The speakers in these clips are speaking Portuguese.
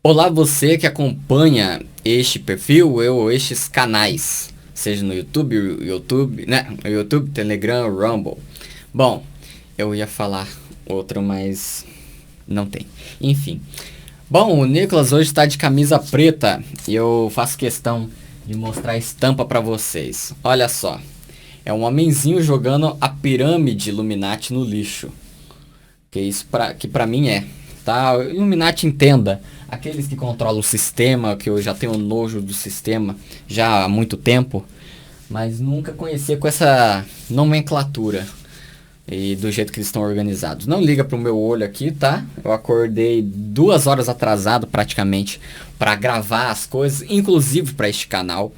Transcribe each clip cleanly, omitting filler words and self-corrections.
Olá, você que acompanha este perfil ou estes canais, seja no YouTube, né? No YouTube, Telegram, Rumble. Bom, eu ia falar outro, mas não tem. Enfim. Bom, o Nicolas hoje está de camisa preta e eu faço questão de mostrar a estampa para vocês. Olha só, é um homenzinho jogando a pirâmide Illuminati no lixo. Que pra mim é, tá? Illuminati, entenda. Aqueles que controlam o sistema, que eu já tenho nojo do sistema já há muito tempo, mas nunca conhecia com essa nomenclatura e do jeito que eles estão organizados. Não liga pro meu olho aqui, tá? Eu acordei 2 horas atrasado praticamente para gravar as coisas, inclusive para este canal,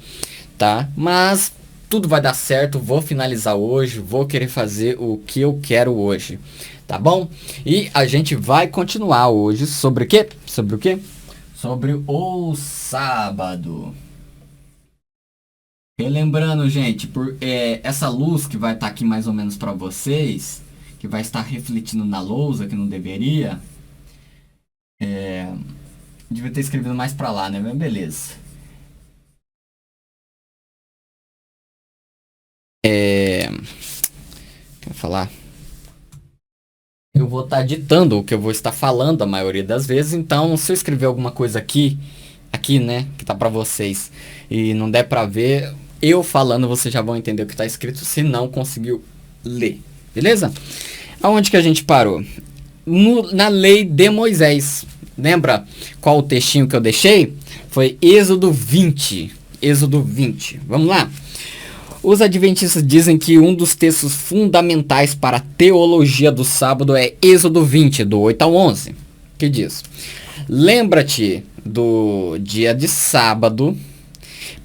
tá? Mas tudo vai dar certo, vou finalizar hoje, vou querer fazer o que eu quero hoje, tá bom? E a gente vai continuar hoje sobre o quê? Sobre o quê? Sobre o sábado. Relembrando, gente, essa luz que vai estar aqui mais ou menos para vocês, que vai estar refletindo na lousa, que não deveria, devia ter escrevido mais para lá, né? Mas beleza. Quer falar? Eu vou estar ditando o que eu vou estar falando a maioria das vezes, então se eu escrever alguma coisa aqui, né, que tá para vocês e não der para ver, eu falando vocês já vão entender o que tá escrito, se não conseguiu ler, beleza? Aonde que a gente parou? Na lei de Moisés. Lembra qual o textinho que eu deixei? Foi Êxodo 20. Êxodo 20. Vamos lá? Os adventistas dizem que um dos textos fundamentais para a teologia do sábado é Êxodo 20, do 8 ao 11, que diz: lembra-te do dia de sábado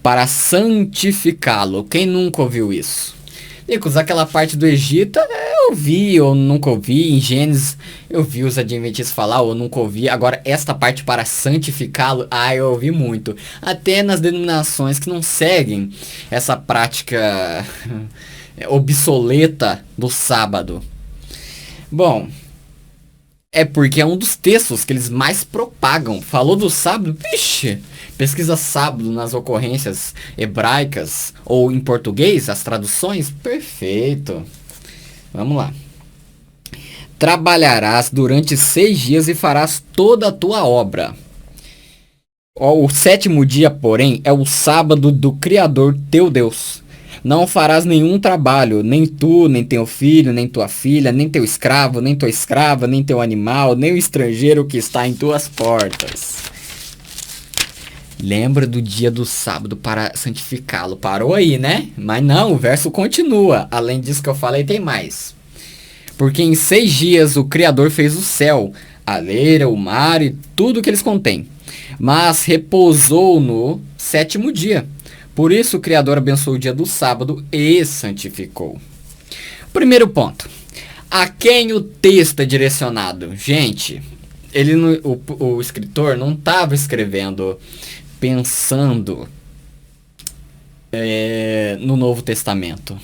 para santificá-lo. Quem nunca ouviu isso? Nicos, aquela parte do Egito eu ouvi ou nunca ouvi. Em Gênesis eu vi os adventistas falar ou nunca ouvi. Agora esta parte para santificá-lo, eu ouvi muito. Até nas denominações que não seguem essa prática obsoleta do sábado. Bom, é porque é um dos textos que eles mais propagam. Falou do sábado, vixe, pesquisa sábado nas ocorrências hebraicas ou em português, as traduções, perfeito. Vamos lá. Trabalharás durante 6 dias e farás toda a tua obra. O 7º dia, porém, é o sábado do Criador teu Deus. Não farás nenhum trabalho, nem tu, nem teu filho, nem tua filha, nem teu escravo, nem tua escrava, nem teu animal, nem o estrangeiro que está em tuas portas. Lembra do dia do sábado para santificá-lo. Parou aí, né? Mas não, o verso continua. Além disso que eu falei, tem mais. Porque em 6 dias o Criador fez o céu, a leira, o mar e tudo que eles contêm. Mas repousou no 7º dia. Por isso o Criador abençoou o dia do sábado e santificou. Primeiro ponto. A quem o texto é direcionado? Gente, o escritor não estava escrevendo pensando no Novo Testamento.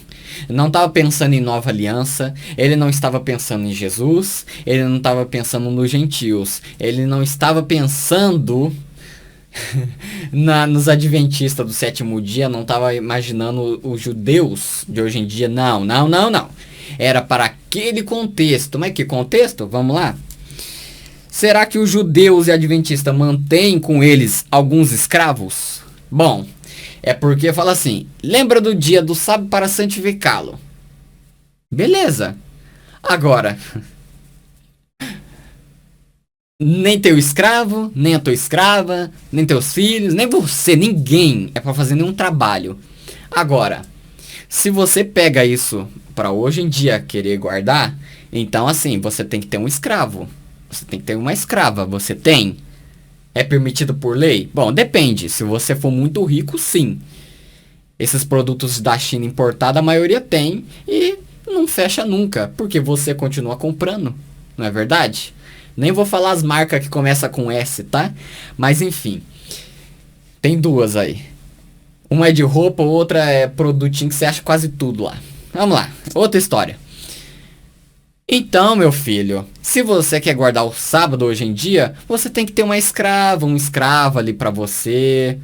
Não estava pensando em Nova Aliança, ele não estava pensando em Jesus, ele não estava pensando nos gentios, ele não estava pensando nos adventistas do 7º dia, não estava imaginando os judeus de hoje em dia, não. Era para aquele contexto. Mas que contexto? Vamos lá. Será que os judeus e adventistas mantêm com eles alguns escravos? Bom, é porque fala assim, lembra do dia do sábado para santificá-lo. Beleza. Agora, nem teu escravo, nem a tua escrava, nem teus filhos, nem você, ninguém é para fazer nenhum trabalho. Agora, se você pega isso para hoje em dia querer guardar, então assim, você tem que ter um escravo. Você tem que ter uma escrava. Você tem? É permitido por lei? Bom, depende. Se você for muito rico, sim. Esses produtos da China importada, a maioria tem e não fecha nunca, porque você continua comprando. Não é verdade? Nem vou falar as marcas que começam com S, tá? Mas enfim. Tem duas aí. Uma é de roupa, outra é produtinho que você acha quase tudo lá. Vamos lá. Outra história. Então, meu filho, se você quer guardar o sábado hoje em dia, você tem que ter uma escrava, um escravo ali pra você,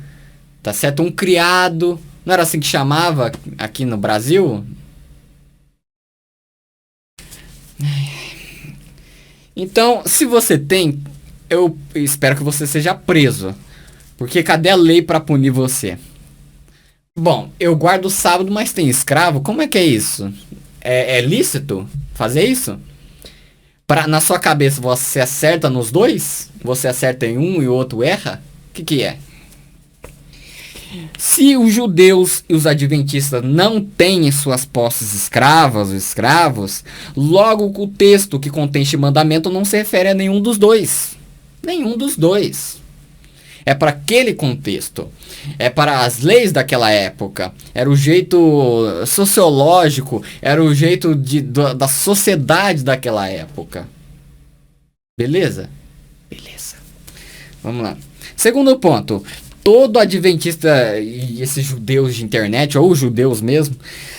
tá certo? Um criado. Não era assim que chamava aqui no Brasil? Então, se você tem, eu espero que você seja preso. Porque cadê a lei pra punir você? Bom, eu guardo o sábado, mas tem escravo? Como é que é isso? É lícito fazer isso? Na sua cabeça você acerta nos dois? Você acerta em um e o outro erra? O que é? Se os judeus e os adventistas não têm em suas posses escravas ou escravos, logo o texto que contém este mandamento não se refere a nenhum dos dois. Nenhum dos dois. É para aquele contexto. É para as leis daquela época. Era o jeito sociológico, era o jeito da sociedade daquela época. Beleza? Beleza. Vamos lá. Segundo ponto. Todo adventista e esses judeus de internet, ou judeus mesmo,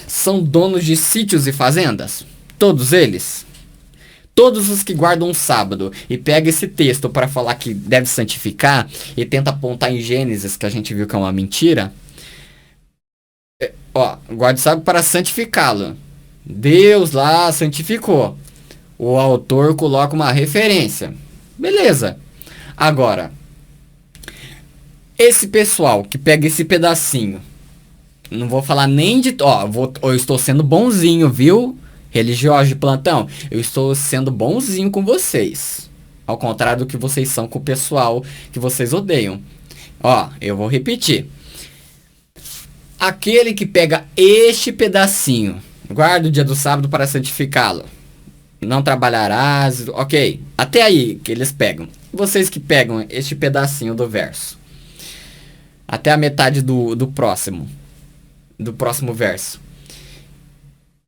são donos de sítios e fazendas. Todos eles. Todos os que guardam um sábado e pega esse texto para falar que deve santificar e tenta apontar em Gênesis, que a gente viu que é uma mentira. Ó, guarda o sábado para santificá-lo. Deus lá santificou. O autor coloca uma referência. Beleza. Agora, esse pessoal que pega esse pedacinho, não vou falar nem de... Ó, eu estou sendo bonzinho, viu? Religiosos de plantão, eu estou sendo bonzinho com vocês. Ao contrário do que vocês são com o pessoal que vocês odeiam. Ó, eu vou repetir. Aquele que pega este pedacinho, guarda o dia do sábado para santificá-lo. Não trabalharás, ok. Até aí que eles pegam. Vocês que pegam este pedacinho do verso. Até a metade do próximo verso.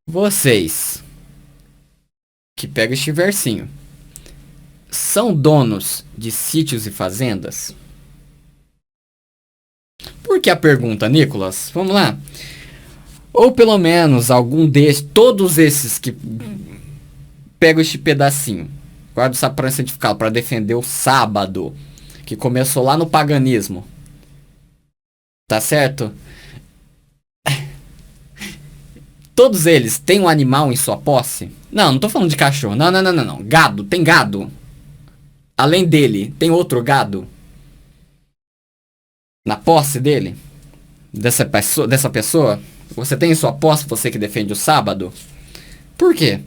Vocês que pegam este versinho são donos de sítios e fazendas? Por que a pergunta, Nicolas? Vamos lá. Ou pelo menos todos esses que pegam este pedacinho, guarda o sábado para santificá-lo, para defender o sábado, que começou lá no paganismo. Tá certo? Todos eles têm um animal em sua posse? Não tô falando de cachorro. Não. Gado, tem gado. Além dele, tem outro gado? Na posse dele? Dessa pessoa? Você tem em sua posse, você que defende o sábado? Por quê?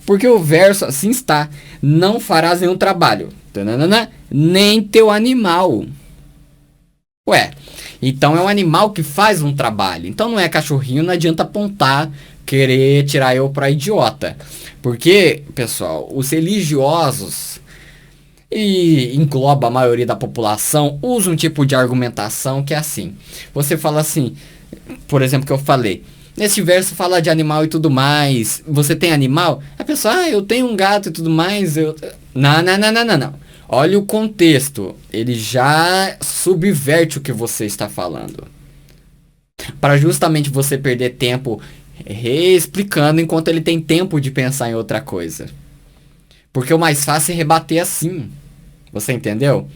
Porque o verso assim está. Não farás nenhum trabalho. Tananana, nem teu animal. Ué, então é um animal que faz um trabalho. Então não é cachorrinho, não adianta apontar, querer tirar eu pra idiota. Porque, pessoal, os religiosos, e engloba a maioria da população, usam um tipo de argumentação que é assim. Você fala assim, por exemplo, que eu falei. Nesse verso fala de animal e tudo mais. Você tem animal? A pessoa, eu tenho um gato e tudo mais. Não. Olha o contexto, ele já subverte o que você está falando. Para justamente você perder tempo reexplicando enquanto ele tem tempo de pensar em outra coisa. Porque o mais fácil é rebater assim. Você entendeu?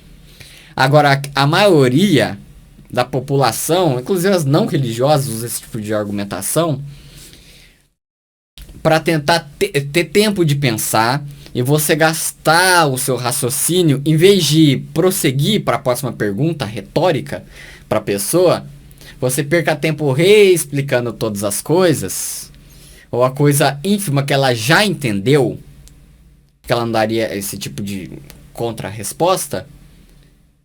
Agora, a maioria da população, inclusive as não religiosas, usa esse tipo de argumentação para tentar ter tempo de pensar e você gastar o seu raciocínio, em vez de prosseguir para a próxima pergunta retórica para a pessoa, você perca tempo reexplicando todas as coisas, ou a coisa ínfima que ela já entendeu, que ela não daria esse tipo de contra-resposta,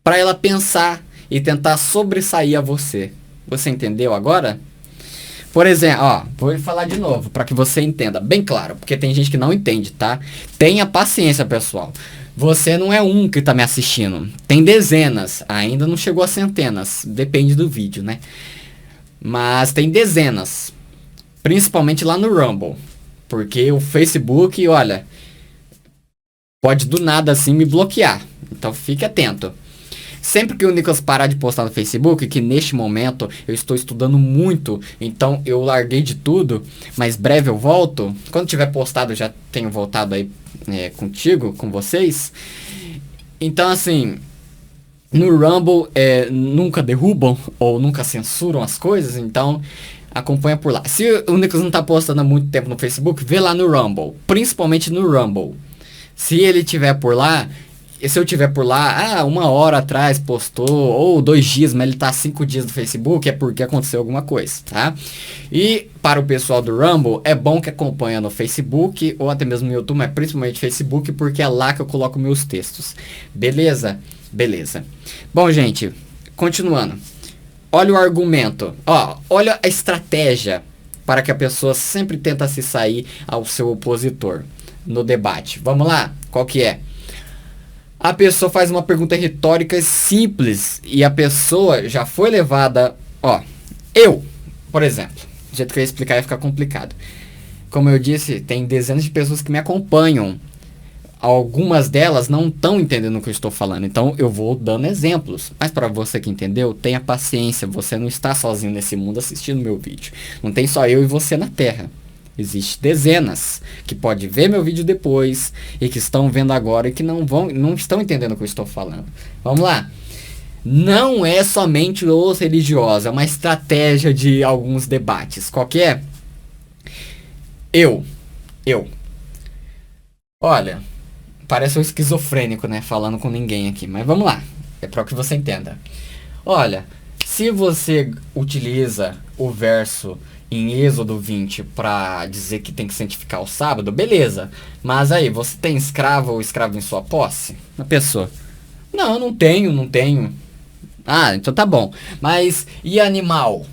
para ela pensar e tentar sobressair a você. Você entendeu agora? Por exemplo, ó, vou falar de novo para que você entenda bem claro, porque tem gente que não entende, tá? Tenha paciência, pessoal. Você não é um que tá me assistindo. Tem dezenas, ainda não chegou a centenas, depende do vídeo, né? Mas tem dezenas, principalmente lá no Rumble, porque o Facebook, olha, pode do nada assim me bloquear. Então fique atento. Sempre que o Nicolas parar de postar no Facebook, que neste momento eu estou estudando muito, então eu larguei de tudo, mas breve eu volto. Quando tiver postado, eu já tenho voltado aí contigo, com vocês. Então, assim, no Rumble nunca derrubam ou nunca censuram as coisas, então acompanha por lá. Se o Nicolas não tá postando há muito tempo no Facebook, vê lá no Rumble, principalmente no Rumble. Se ele tiver por lá, e se eu tiver por lá, 1 hora atrás postou, ou 2 dias, mas ele tá 5 dias no Facebook, é porque aconteceu alguma coisa, tá? E para o pessoal do Rumble, é bom que acompanha no Facebook, ou até mesmo no YouTube, mas principalmente Facebook, porque é lá que eu coloco meus textos. Beleza? Beleza. Bom, gente, continuando. Olha o argumento, olha a estratégia para que a pessoa sempre tenta se sair ao seu opositor no debate. Vamos lá? Qual que é? A pessoa faz uma pergunta retórica simples e a pessoa já foi levada... eu, por exemplo, do jeito que eu ia explicar ia ficar complicado. Como eu disse, tem dezenas de pessoas que me acompanham. Algumas delas não estão entendendo o que eu estou falando, então eu vou dando exemplos. Mas para você que entendeu, tenha paciência, você não está sozinho nesse mundo assistindo meu vídeo. Não tem só eu e você na Terra. Existem dezenas que podem ver meu vídeo depois e que estão vendo agora e que não estão entendendo o que eu estou falando. Vamos lá. Não é somente os religiosos, é uma estratégia de alguns debates. Qual que é? Eu. Olha, parece um esquizofrênico, né? Falando com ninguém aqui, mas vamos lá. É para que você entenda. Olha, se você utiliza o verso em Êxodo 20 para dizer que tem que santificar o sábado, beleza. Mas aí, você tem escravo ou escravo em sua posse? A pessoa: não, eu não tenho. Então tá bom. Mas e animal?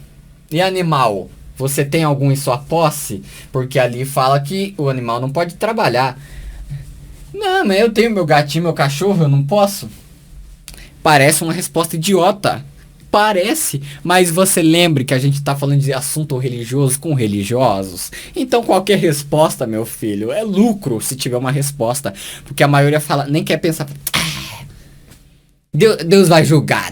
Você tem algum em sua posse? Porque ali fala que o animal não pode trabalhar. Não, mas eu tenho meu gatinho, meu cachorro, eu não posso? Parece uma resposta idiota. Parece, mas você lembre que a gente tá falando de assunto religioso com religiosos. Então qualquer resposta, meu filho, é lucro se tiver uma resposta. Porque a maioria fala, nem quer pensar. Deus vai julgar.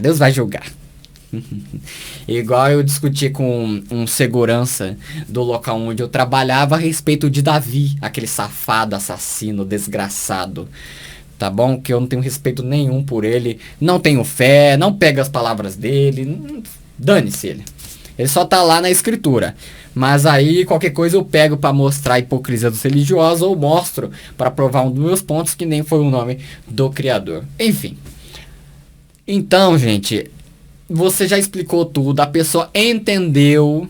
Igual eu discuti com um segurança do local onde eu trabalhava a respeito de Davi, aquele safado, assassino, desgraçado. Tá bom? Que eu não tenho respeito nenhum por ele. Não tenho fé, não pego as palavras dele. Dane-se ele. Ele só tá lá na escritura. Mas aí qualquer coisa eu pego para mostrar a hipocrisia dos religiosos ou mostro para provar um dos meus pontos que nem foi o nome do Criador. Enfim. Então, gente, você já explicou tudo. A pessoa entendeu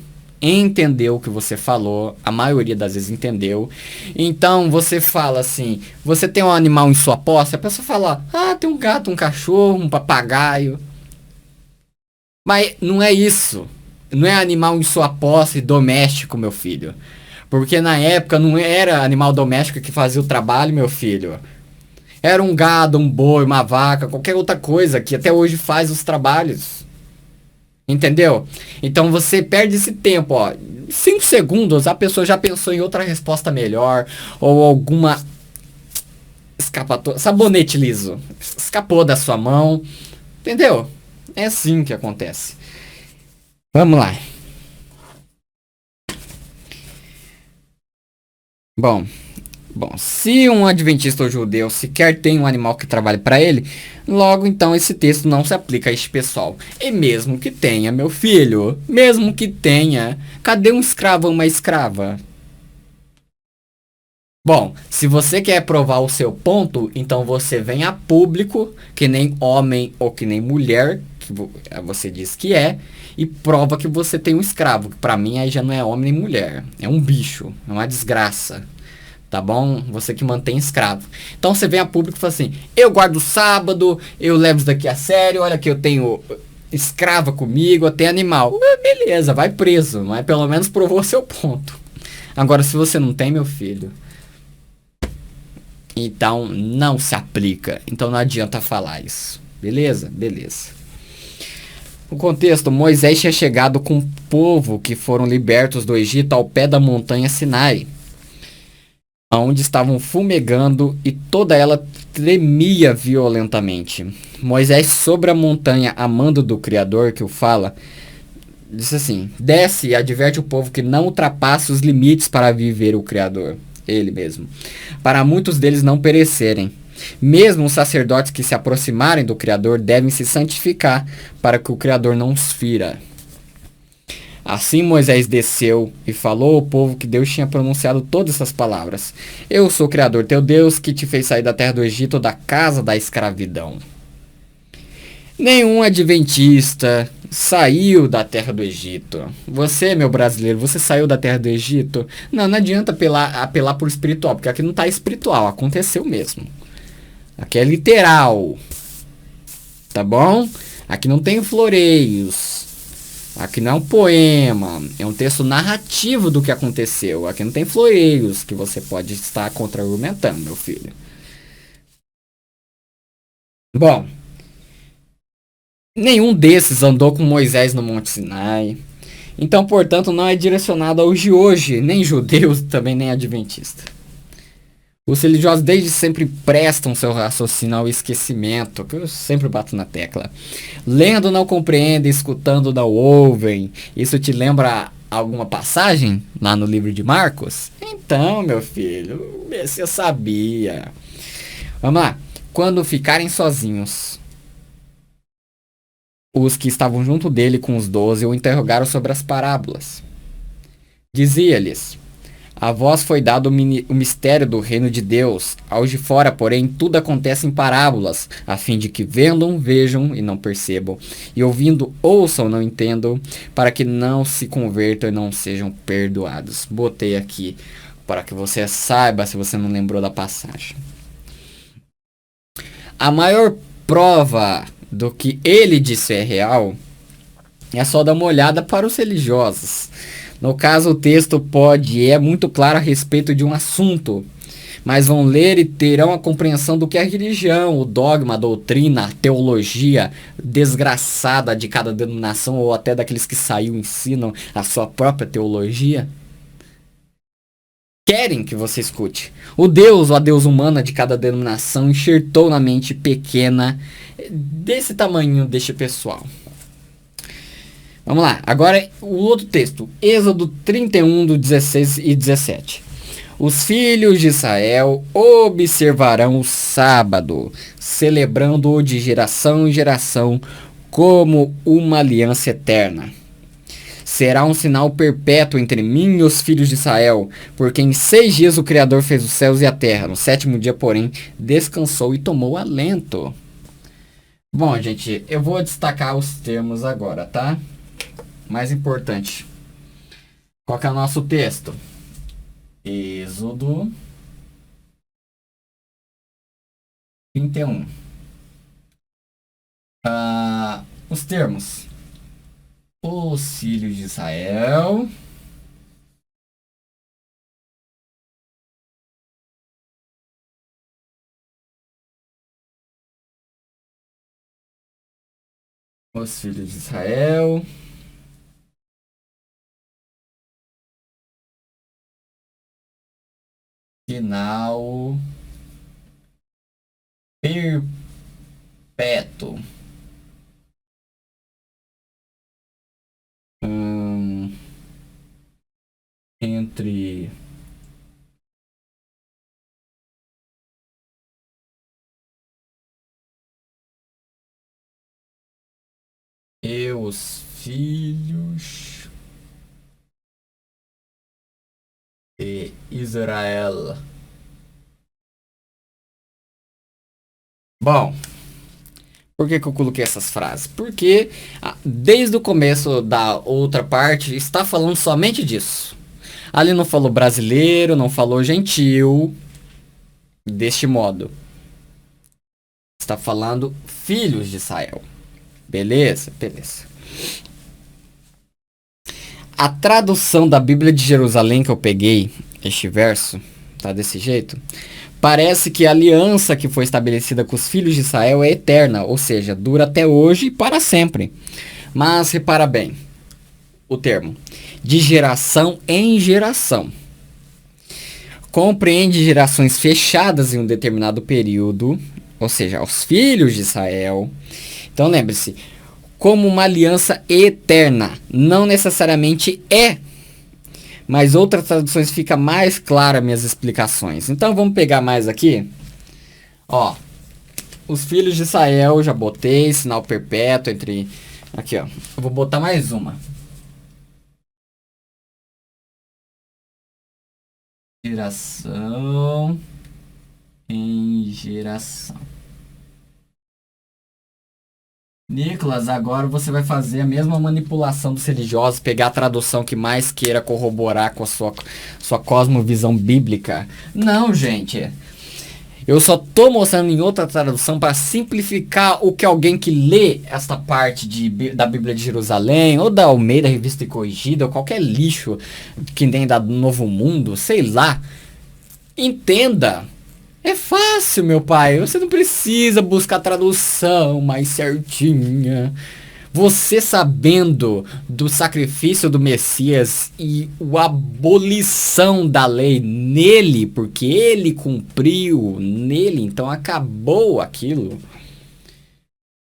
o que você falou, a maioria das vezes entendeu. Então você fala assim, você tem um animal em sua posse? A pessoa fala, tem um gato, um cachorro, um papagaio. Mas não é isso. Não é animal em sua posse doméstico, meu filho. Porque na época não era animal doméstico que fazia o trabalho, meu filho. Era um gado, um boi, uma vaca, qualquer outra coisa que até hoje faz os trabalhos. Entendeu? Então você perde esse tempo, 5 segundos, a pessoa já pensou em outra resposta melhor. Ou alguma escapatória. Sabonete liso. Escapou da sua mão. Entendeu? É assim que acontece. Vamos lá. Bom, se um adventista ou judeu sequer tem um animal que trabalhe para ele, logo então esse texto não se aplica a este pessoal. E mesmo que tenha, meu filho, mesmo que tenha, cadê um escravo ou uma escrava? Bom, se você quer provar o seu ponto, então você vem a público, que nem homem ou que nem mulher, que você diz que é, e prova que você tem um escravo, que pra mim aí já não é homem nem mulher, é um bicho, é uma desgraça. Tá bom? Você que mantém escravo. Então você vem a público e fala assim, eu guardo o sábado, eu levo isso daqui a sério, olha que eu tenho escrava comigo, eu tenho animal. Beleza, vai preso, mas pelo menos provou seu ponto. Agora, se você não tem, meu filho, então não se aplica. Então não adianta falar isso. Beleza? Beleza. O contexto, Moisés tinha chegado com o povo que foram libertos do Egito ao pé da montanha Sinai. onde estavam fumegando e toda ela tremia violentamente. Moisés, sobre a montanha, amando do Criador que o fala, disse assim: desce e adverte o povo que não ultrapasse os limites para viver o Criador, ele mesmo, para muitos deles não perecerem. Mesmo os sacerdotes que se aproximarem do Criador devem se santificar para que o Criador não os fira. Assim Moisés desceu e falou ao povo que Deus tinha pronunciado todas essas palavras. Eu sou o Criador teu Deus, que te fez sair da terra do Egito, da casa da escravidão. Nenhum adventista saiu da terra do Egito. Você, meu brasileiro, você saiu da terra do Egito? Não, não adianta apelar por espiritual, porque aqui não está espiritual, aconteceu mesmo. Aqui é literal. Tá bom? Aqui não tem floreios. Aqui não é um poema, é um texto narrativo do que aconteceu. Aqui não tem floreios que você pode estar contra-argumentando, meu filho. Bom, nenhum desses andou com Moisés no Monte Sinai. Então, portanto, não é direcionado aos de hoje, nem judeus, também nem adventista. Os religiosos desde sempre prestam seu raciocínio ao esquecimento, que eu sempre bato na tecla. Lendo não compreendem, escutando não ouvem. Isso te lembra alguma passagem lá no livro de Marcos? Então, meu filho, você sabia. Vamos lá. Quando ficarem sozinhos, os que estavam junto dele com os 12 o interrogaram sobre as parábolas. Dizia-lhes: a vós foi dado o mistério do reino de Deus. Aos de fora, porém, tudo acontece em parábolas, a fim de que vendam, vejam e não percebam, e ouvindo, ouçam, não entendam, para que não se convertam e não sejam perdoados. Botei aqui para que você saiba, se você não lembrou da passagem. A maior prova do que ele disse é real é só dar uma olhada para os religiosos. No caso, o texto pode e é muito claro a respeito de um assunto, mas vão ler e terão a compreensão do que é a religião, o dogma, a doutrina, a teologia desgraçada de cada denominação ou até daqueles que saiu ensinam a sua própria teologia. Querem que você escute. O Deus ou a Deus humana de cada denominação enxertou na mente pequena desse tamanho deste pessoal. Vamos lá, agora o outro texto, Êxodo 31, do 16 e 17. Os filhos de Israel observarão o sábado, celebrando-o de geração em geração como uma aliança eterna. Será um sinal perpétuo entre mim e os filhos de Israel, porque em 6 dias o Criador fez os céus e a terra. No 7º dia, porém, descansou e tomou alento. Bom, gente, eu vou destacar os termos agora, tá? Mais importante. Qual que é o nosso texto? Êxodo 31. Os termos. Os filhos de Israel. Os filhos de Israel. Sinal perpétuo. Entre e os filhos de Israel. Bom, por que eu coloquei essas frases? Porque desde o começo da outra parte está falando somente disso. Ali não falou brasileiro, não falou gentil, deste modo. Está falando filhos de Israel. Beleza? Beleza. A tradução da Bíblia de Jerusalém que eu peguei, este verso, tá desse jeito. Parece que a aliança que foi estabelecida com os filhos de Israel é eterna, ou seja, dura até hoje e para sempre. Mas repara bem o termo, de geração em geração. Compreende gerações fechadas em um determinado período, ou seja, os filhos de Israel. Então lembre-se, como uma aliança eterna, não necessariamente é, mas outras traduções fica mais clara minhas explicações. Então vamos pegar mais aqui, ó, os filhos de Israel, já botei, sinal perpétuo entre, aqui ó, eu vou botar mais uma. Geração em geração. Nicolas, agora você vai fazer a mesma manipulação dos religiosos, pegar a tradução que mais queira corroborar com a sua cosmovisão bíblica. Não, gente. Eu só tô mostrando em outra tradução para simplificar o que alguém que lê esta parte da Bíblia de Jerusalém, ou da Almeida Revista e Corrigida, ou qualquer lixo que nem da Novo Mundo, sei lá, entenda. É fácil, meu pai. Você não precisa buscar a tradução mais certinha. Você sabendo do sacrifício do Messias e a abolição da lei nele, porque ele cumpriu nele, então acabou aquilo.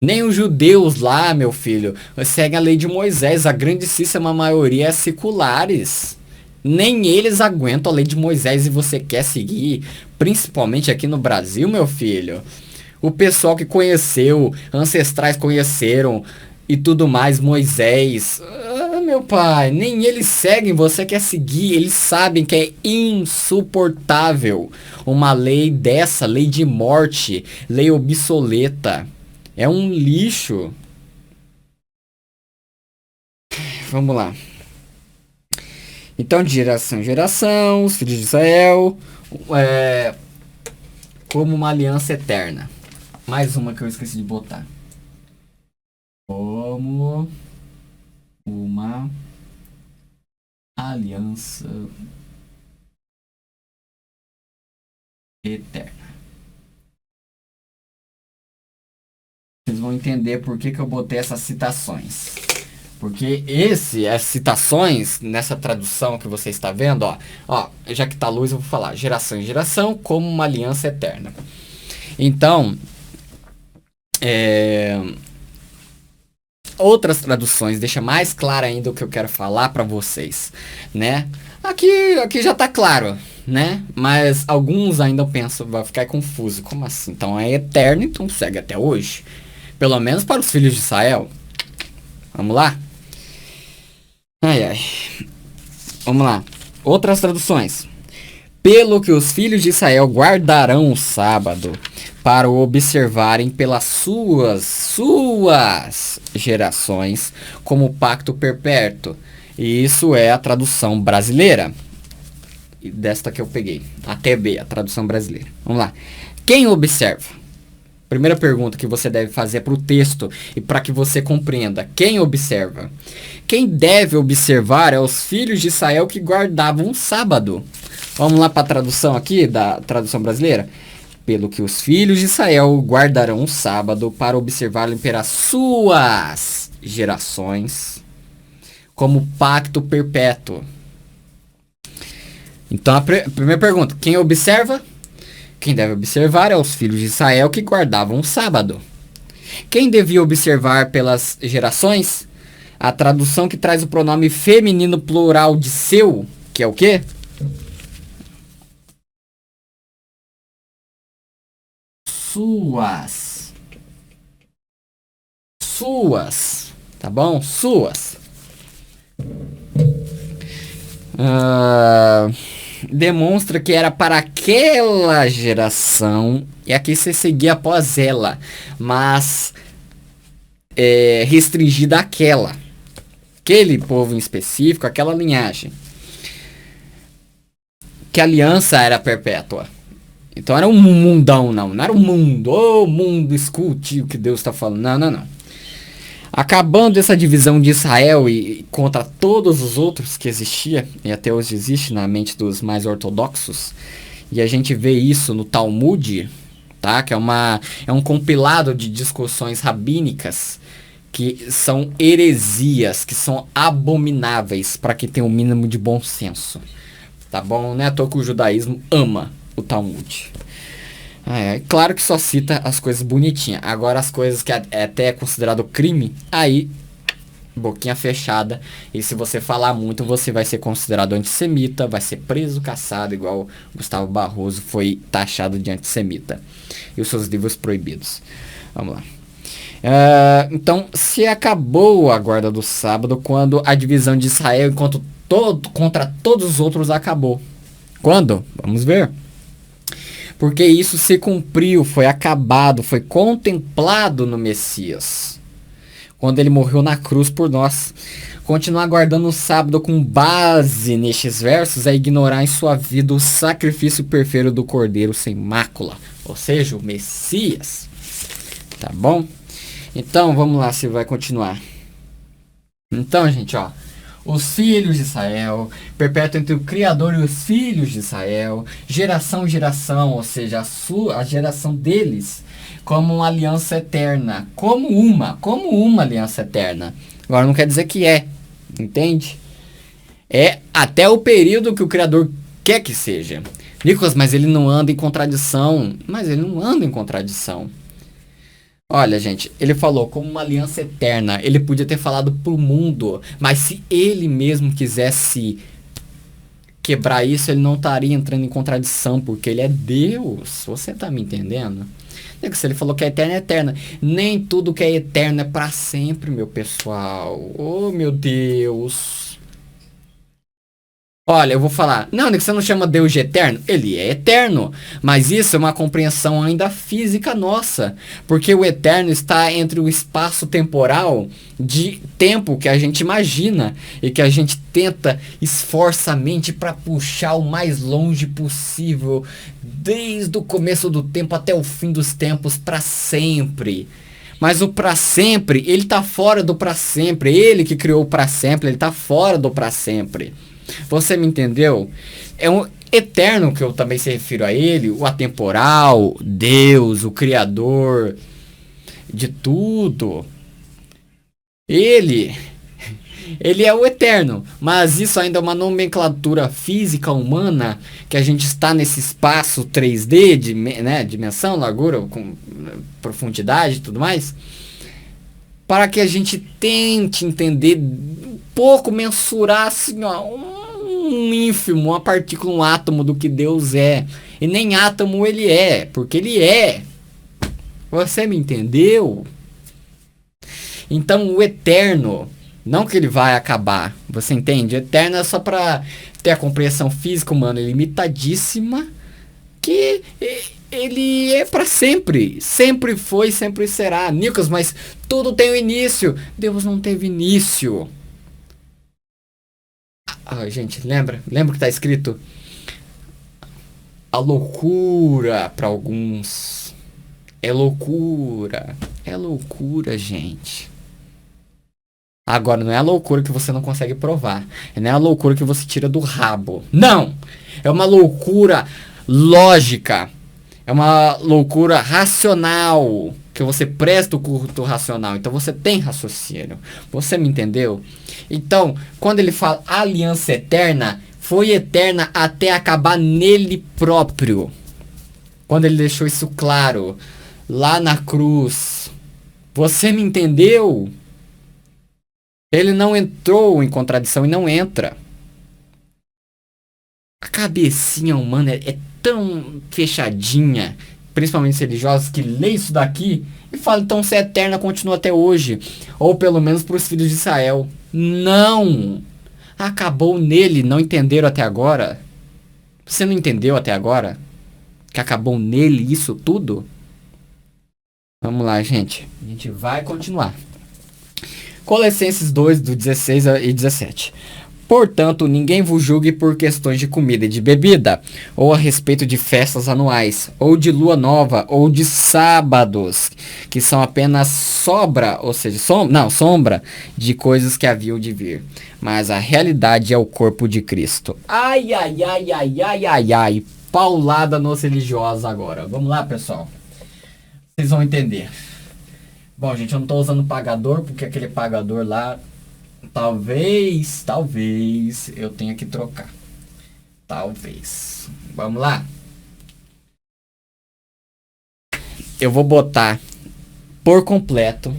Nem os judeus lá, meu filho, seguem a lei de Moisés. A grandíssima maioria é seculares. Nem eles aguentam a lei de Moisés e você quer seguir, principalmente aqui no Brasil, meu filho. O pessoal que conheceu, ancestrais conheceram e tudo mais, Moisés. Ah, meu pai, nem eles seguem, você quer seguir. Eles sabem que é insuportável uma lei dessa, lei de morte, lei obsoleta. É um lixo. Vamos lá. Então, de geração em geração, os filhos de Israel, como uma aliança eterna. Mais uma que eu esqueci de botar. Como uma aliança eterna. Vocês vão entender por que eu botei essas citações. Porque as citações, nessa tradução que você está vendo, ó, já que tá luz, eu vou falar, geração em geração, como uma aliança eterna. Então, outras traduções deixa mais claro ainda o que eu quero falar para vocês, né? Aqui já tá claro, né? Mas alguns ainda pensam, vai ficar confuso, como assim? Então é eterno, então segue até hoje. Pelo menos para os filhos de Israel. Vamos lá? Ai. Vamos lá. Outras traduções. Pelo que os filhos de Israel guardarão o sábado para o observarem pelas suas gerações como pacto perpétuo. E isso é a tradução brasileira. Desta que eu peguei. A TB, a tradução brasileira. Vamos lá. Quem observa? Primeira pergunta que você deve fazer para o texto e para que você compreenda. Quem observa? Quem deve observar é os filhos de Israel que guardavam o sábado. Vamos lá para a tradução aqui, da tradução brasileira. Pelo que os filhos de Israel guardarão o sábado para observá-lo pelas suas gerações como pacto perpétuo. Então a primeira pergunta, quem observa? Quem deve observar é os filhos de Israel que guardavam o sábado. Quem devia observar pelas gerações? A tradução que traz o pronome feminino plural de seu, que é o quê? Suas. Tá bom? Suas. Demonstra que era para aquela geração, e aqui você seguia após ela, mas restringida àquela, aquele povo em específico, aquela linhagem, que a aliança era perpétua. Então era um mundão, não era um mundo, mundo, escute o que Deus está falando, não. Acabando essa divisão de Israel e contra todos os outros que existia, e até hoje existe na mente dos mais ortodoxos, e a gente vê isso no Talmud, tá? Que é um compilado de discussões rabínicas que são heresias, que são abomináveis para quem tem o mínimo de bom senso. Tá bom? Não é à toa que o judaísmo ama o Talmud. Claro que só cita as coisas bonitinhas. Agora as coisas que é até considerado crime, aí boquinha fechada. E se você falar muito, você vai ser considerado antissemita, vai ser preso, caçado, igual Gustavo Barroso foi taxado de antissemita. E os seus livros proibidos. Vamos lá. Então, se acabou a guarda do sábado quando a divisão de Israel contra todos os outros acabou. Quando? Vamos ver. Porque isso se cumpriu, foi acabado, foi contemplado no Messias. Quando ele morreu na cruz por nós. Continuar guardando o sábado com base nestes versos é ignorar em sua vida o sacrifício perfeito do Cordeiro sem mácula. Ou seja, o Messias. Tá bom? Então, vamos lá, se vai continuar. Então, gente, ó. Os filhos de Israel, perpétuo entre o Criador e os filhos de Israel, geração em geração, ou seja, a geração deles, como uma aliança eterna, como uma aliança eterna. Agora não quer dizer que é, entende? É até o período que o Criador quer que seja. Nicolas, mas ele não anda em contradição. Mas ele não anda em contradição. Olha, gente, ele falou como uma aliança eterna. Ele podia ter falado pro mundo, mas se ele mesmo quisesse quebrar isso, ele não estaria entrando em contradição, porque ele é Deus. Você tá me entendendo? Se ele falou que é eterna, é eterna. Nem tudo que é eterno é para sempre, meu pessoal. Oh, meu Deus. Olha, eu vou falar, não, você não chama Deus de eterno? Ele é eterno, mas isso é uma compreensão ainda física nossa, porque o eterno está entre o espaço temporal de tempo que a gente imagina e que a gente tenta esforça a mente para puxar o mais longe possível, desde o começo do tempo até o fim dos tempos, para sempre. Mas o para sempre, ele tá fora do para sempre, ele que criou o para sempre, ele tá fora do para sempre. Você me entendeu? É um eterno que eu também se refiro a ele, o atemporal, Deus, o Criador de tudo. Ele é o eterno, mas isso ainda é uma nomenclatura física humana, que a gente está nesse espaço 3D, dimensão, largura, com profundidade e tudo mais, para que a gente tente entender um pouco, mensurar assim, ó, um ínfimo, uma partícula, um átomo do que Deus é. E nem átomo ele é, porque ele é. Você me entendeu? Então o eterno, não que ele vai acabar, você entende? O eterno é só para ter a compreensão física humana limitadíssima, que ele é para sempre. Sempre foi, sempre será. Nicolas, mas tudo tem um início. Deus não teve início. Gente, lembra que tá escrito? A loucura para alguns. É loucura. É loucura, gente. Agora, não é a loucura que você não consegue provar. Não é a loucura que você tira do rabo. Não! É uma loucura lógica. É uma loucura racional. Que você presta o culto racional. Então você tem raciocínio. Você me entendeu? Então, quando ele fala aliança eterna, foi eterna até acabar nele próprio. Quando ele deixou isso claro. Lá na cruz. Você me entendeu? Ele não entrou em contradição e não entra. A cabecinha humana é tão fechadinha, principalmente os religiosos, que lê isso daqui e fala, então se é eterna, continua até hoje. Ou pelo menos para os filhos de Israel. Não! Acabou nele, não entenderam até agora? Você não entendeu até agora? Que acabou nele isso tudo? Vamos lá, gente. A gente vai continuar. Colossenses 2, do 16 e 17. Portanto, ninguém vos julgue por questões de comida e de bebida, ou a respeito de festas anuais, ou de lua nova, ou de sábados, que são apenas sombra de coisas que haviam de vir. Mas a realidade é o corpo de Cristo. Ai, ai, ai, ai, ai, ai, ai. Paulada nos religiosos agora. Vamos lá, pessoal. Vocês vão entender. Bom, gente, eu não tô usando pagador, porque aquele pagador lá, talvez eu tenha que trocar. Talvez. Vamos lá. Eu vou botar por completo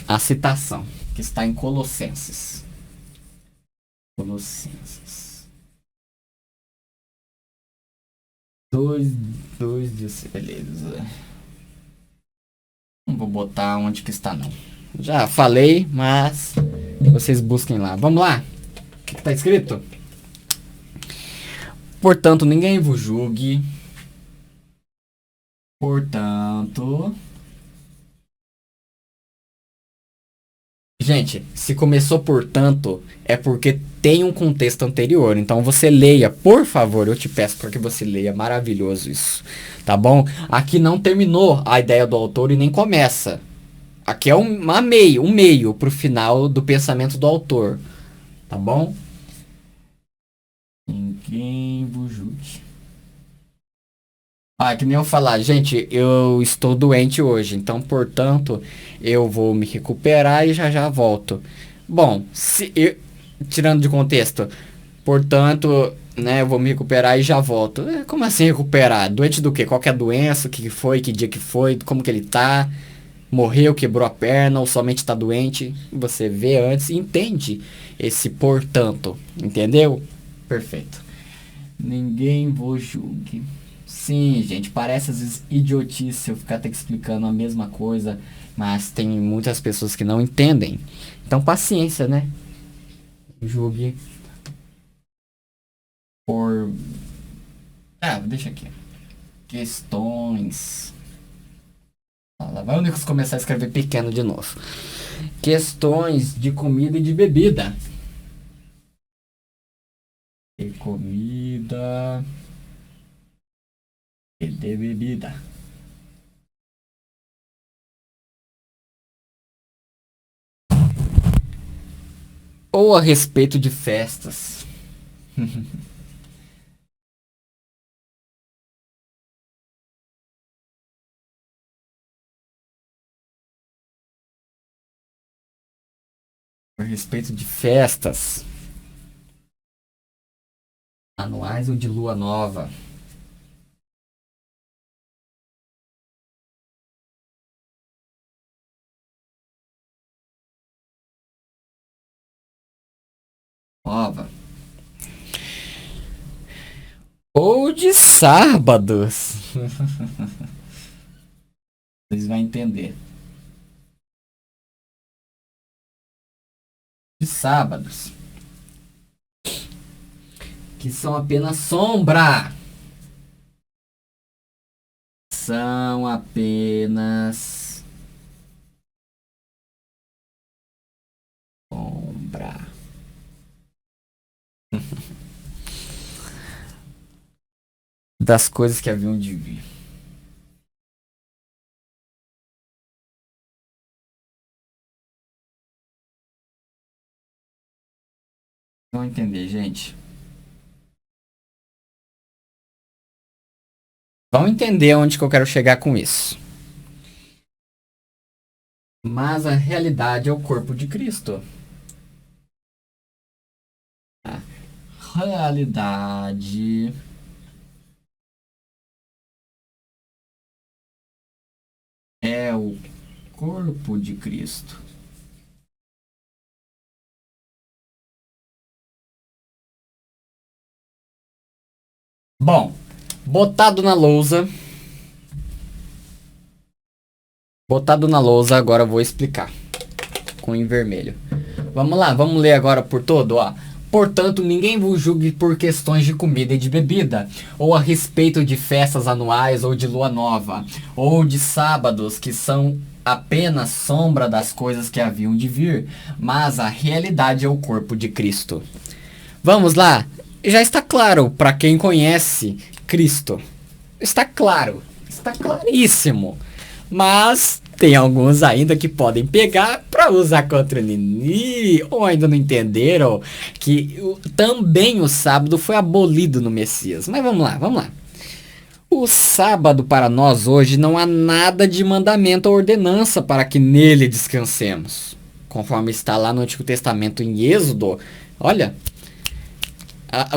a citação que está em Colossenses. Colossenses 2, beleza. Não vou botar onde que está não. Já falei, mas vocês busquem lá. Vamos lá. O que está escrito? Portanto, ninguém vos julgue. Portanto... Gente, se começou portanto, é porque tem um contexto anterior. Então você leia, por favor, eu te peço para que você leia. Maravilhoso isso, tá bom? Aqui não terminou a ideia do autor e nem começa. Aqui é um meio pro final do pensamento do autor, tá bom? Ninguém vos julgue. Ah, que nem eu falar, gente, eu estou doente hoje, então, portanto, eu vou me recuperar e já já volto. Bom, tirando de contexto, portanto, né, eu vou me recuperar e já volto. Como assim recuperar? Doente do quê? Qual que é a doença? O que foi? Que dia que foi? Como que ele tá? Morreu, quebrou a perna ou somente tá doente? Você vê antes e entende esse portanto, entendeu? Perfeito. Ninguém vos julgue. Sim, gente, parece às vezes idiotice eu ficar te explicando a mesma coisa, mas tem muitas pessoas que não entendem. Então, paciência, né? Julgue por... deixa aqui. Questões... Lá vai o Nicolas começar a escrever pequeno de novo. Questões de comida e de bebida. E comida... e de bebida. Ou a respeito de festas. A respeito de festas anuais ou de lua nova. Nova. Ou de sábados. Vocês vão entender. De sábados. Que são apenas sombra. São apenas sombra. Das coisas que haviam de vir. Vão entender, gente. Vão entender onde que eu quero chegar com isso. Mas a realidade é o corpo de Cristo. A realidade é o corpo de Cristo. Bom, botado na lousa. Botado na lousa, agora eu vou explicar. Com em vermelho. Vamos lá, vamos ler agora por todo, ó. Portanto, ninguém vos julgue por questões de comida e de bebida, ou a respeito de festas anuais ou de lua nova, ou de sábados que são apenas sombra das coisas que haviam de vir, mas a realidade é o corpo de Cristo. Vamos lá? Já está claro para quem conhece Cristo. Está claro, está claríssimo. Mas tem alguns ainda que podem pegar para usar contra o Nini, ou ainda não entenderam que também o sábado foi abolido no Messias. Mas vamos lá, vamos lá. O sábado para nós hoje não há nada de mandamento ou ordenança para que nele descansemos. Conforme está lá no Antigo Testamento em Êxodo, olha,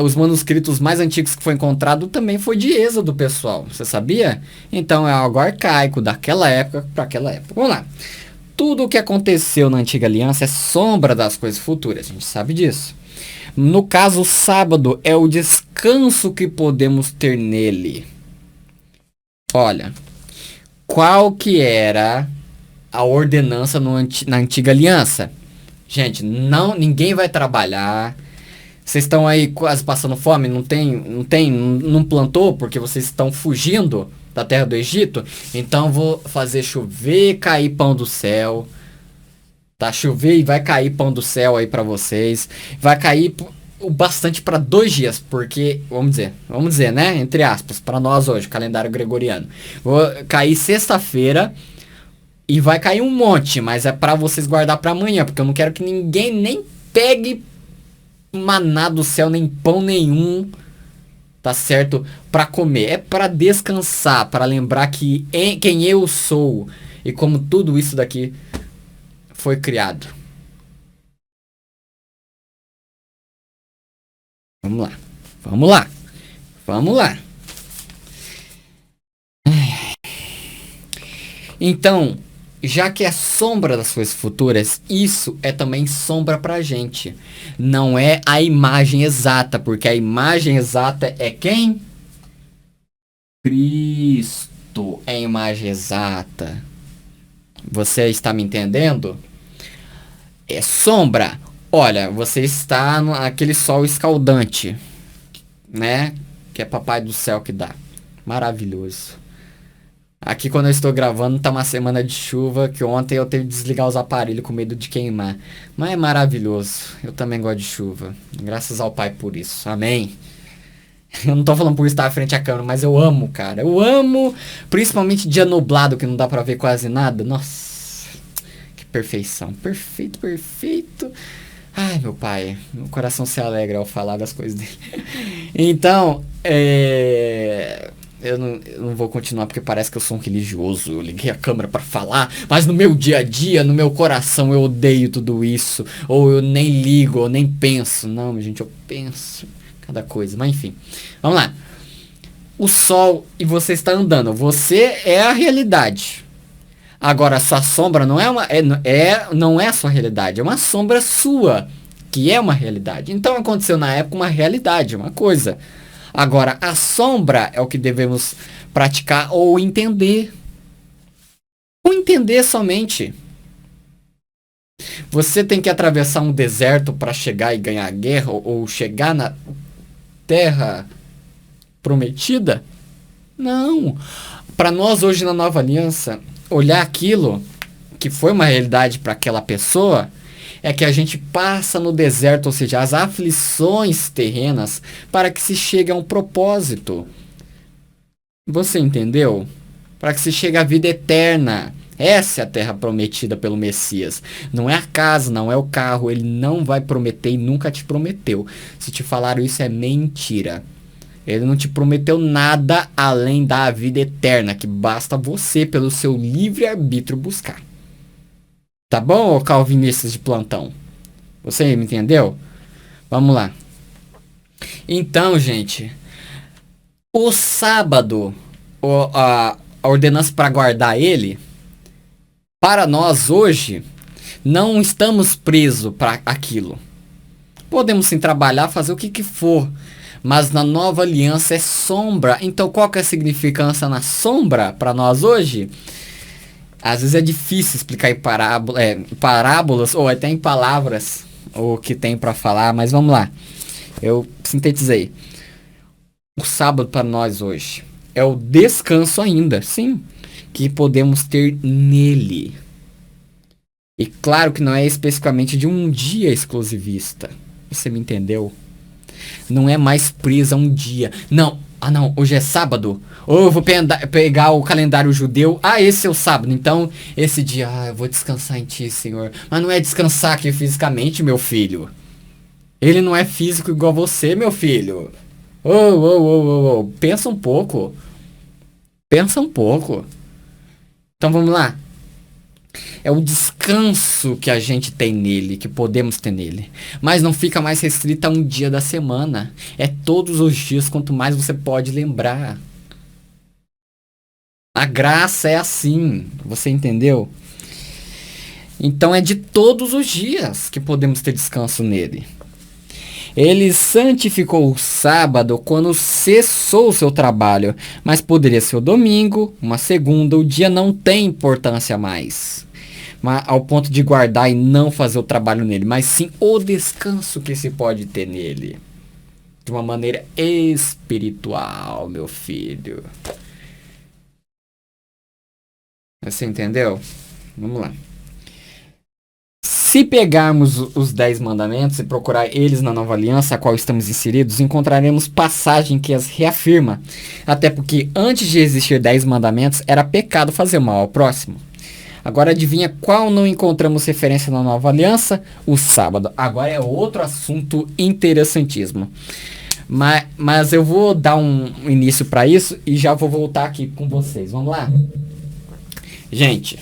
Os manuscritos mais antigos que foi encontrado também foi de Êxodo, pessoal. Você sabia? Então é algo arcaico daquela época para aquela época. Vamos lá. Tudo o que aconteceu na antiga aliança é sombra das coisas futuras. A gente sabe disso. No caso, o sábado é o descanso que podemos ter nele. Olha, qual que era a ordenança na antiga aliança? Gente, ninguém vai trabalhar. Vocês estão aí quase passando fome, não plantou porque vocês estão fugindo da terra do Egito? Então vou fazer chover e cair pão do céu. Tá, chover e vai cair pão do céu aí pra vocês. Vai cair o bastante para 2 dias, porque, vamos dizer, né, entre aspas, para nós hoje, calendário gregoriano. Vou cair sexta-feira e vai cair um monte, mas é para vocês guardar para amanhã, porque eu não quero que ninguém nem pegue maná do céu, nem pão nenhum, tá certo? Para comer, é para descansar, para lembrar que quem eu sou e como tudo isso daqui foi criado. Vamos lá. Vamos lá. Vamos lá. Então, já que é sombra das coisas futuras, isso é também sombra pra gente. Não é a imagem exata, porque a imagem exata é quem? Cristo é a imagem exata. Você está me entendendo? É sombra. Olha, você está naquele sol escaldante, né? Que é papai do céu que dá. Maravilhoso. Aqui quando eu estou gravando tá uma semana de chuva, que ontem eu teve que desligar os aparelhos com medo de queimar. Mas é maravilhoso. Eu também gosto de chuva. Graças ao Pai por isso. Amém. Eu não tô falando por estar à frente à câmera, mas eu amo, cara. Eu amo, principalmente dia nublado que não dá pra ver quase nada. Nossa, que perfeição. Perfeito, perfeito. Ai, meu pai, meu coração se alegra ao falar das coisas dele. Então, eu não vou continuar porque parece que eu sou um religioso. Eu liguei a câmera pra falar, mas no meu dia a dia, no meu coração, eu odeio tudo isso. Ou eu nem ligo, ou nem penso. Não, gente, eu penso cada coisa. Mas enfim, vamos lá. O sol e você está andando. Você é a realidade. Agora, a sua sombra não não é a sua realidade, é uma sombra sua, que é uma realidade. Então aconteceu na época uma realidade, uma coisa. Agora, a sombra é o que devemos praticar ou entender. Ou entender somente. Você tem que atravessar um deserto para chegar e ganhar a guerra ou chegar na terra prometida? Não. Para nós hoje na Nova Aliança, olhar aquilo que foi uma realidade para aquela pessoa é que a gente passa no deserto, ou seja, as aflições terrenas, para que se chegue a um propósito. Você entendeu? Para que se chegue à vida eterna. Essa é a terra prometida pelo Messias. Não é a casa, não é o carro. Ele não vai prometer e nunca te prometeu. Se te falaram isso é mentira. Ele não te prometeu nada além da vida eterna, que basta você, pelo seu livre-arbítrio, buscar. Tá bom, ô calvinistas de plantão? Você me entendeu? Vamos lá. Então, gente, o sábado, a ordenança para guardar ele, para nós hoje, não estamos presos para aquilo. Podemos sim trabalhar, fazer o que for. Mas na nova aliança é sombra. Então qual que é a significância na sombra para nós hoje? Às vezes é difícil explicar em parábolas ou até em palavras o que tem para falar, mas vamos lá. Eu sintetizei. O sábado para nós hoje é o descanso ainda, sim, que podemos ter nele. E claro que não é especificamente de um dia exclusivista. Você me entendeu? Não é mais presa a um dia. Não, hoje é sábado. Ou eu vou pegar o calendário judeu. Esse é o sábado. Então, esse dia, eu vou descansar em ti, Senhor. Mas não é descansar aqui fisicamente, meu filho. Ele não é físico igual você, meu filho. Pensa um pouco. Pensa um pouco. Então, vamos lá. É o descanso que a gente tem nele, que podemos ter nele. Mas não fica mais restrito a um dia da semana. É todos os dias, quanto mais você pode lembrar. A graça é assim, você entendeu? Então é de todos os dias que podemos ter descanso nele. Ele santificou o sábado quando cessou o seu trabalho, mas poderia ser o domingo, uma segunda, o dia não tem importância mais. Mas, ao ponto de guardar e não fazer o trabalho nele, mas sim o descanso que se pode ter nele. De uma maneira espiritual, meu filho. Você entendeu? Vamos lá. Se pegarmos os 10 mandamentos e procurar eles na nova aliança a qual estamos inseridos, encontraremos passagem que as reafirma. Até porque antes de existir 10 mandamentos, era pecado fazer mal ao próximo. Agora adivinha qual não encontramos referência na nova aliança? O sábado. Agora é outro assunto interessantíssimo. Mas eu vou dar um início para isso e já vou voltar aqui com vocês. Vamos lá? Gente.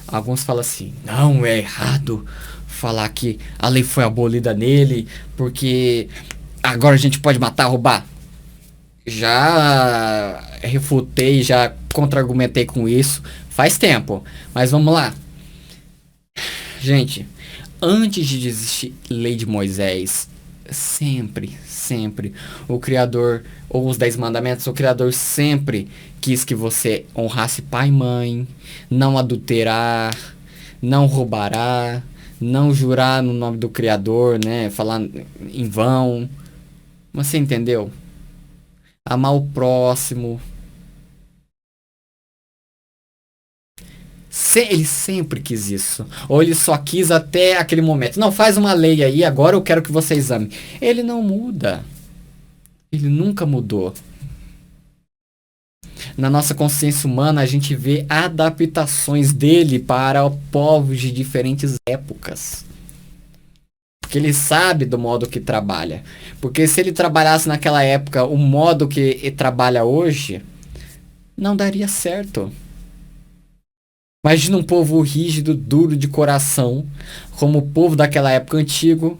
Alguns falam assim, não, é errado falar que a lei foi abolida nele, porque agora a gente pode matar, roubar. Já refutei, já contra-argumentei com isso faz tempo, mas vamos lá. Gente, antes de existir lei de Moisés, sempre, o Criador, ou os 10 mandamentos, o Criador sempre quis que você honrasse pai e mãe, não adulterar, não roubará, não jurar no nome do Criador, né? Falar em vão. Mas você entendeu? Amar o próximo. Ele sempre quis isso. Ou ele só quis até aquele momento. Não, faz uma lei aí, agora eu quero que você exame. Ele não muda. Ele nunca mudou. Na nossa consciência humana, a gente vê adaptações dele para povos de diferentes épocas. Porque ele sabe do modo que trabalha. Porque se ele trabalhasse naquela época o modo que ele trabalha hoje, não daria certo. Imagina um povo rígido, duro de coração, como o povo daquela época antigo.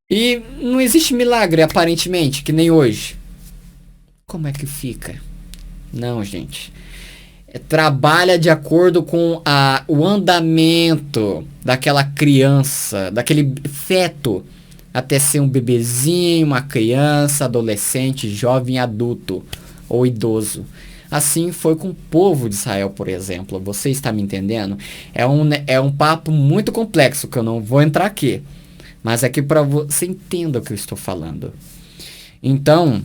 E não existe milagre, aparentemente, que nem hoje. Como é que fica? Não, gente. Trabalha de acordo com o andamento daquela criança, daquele feto, até ser um bebezinho, uma criança, adolescente, jovem, adulto ou idoso. Assim foi com o povo de Israel, por exemplo. Você está me entendendo? É um papo muito complexo que eu não vou entrar aqui. Mas é que para você entenda o que eu estou falando. Então,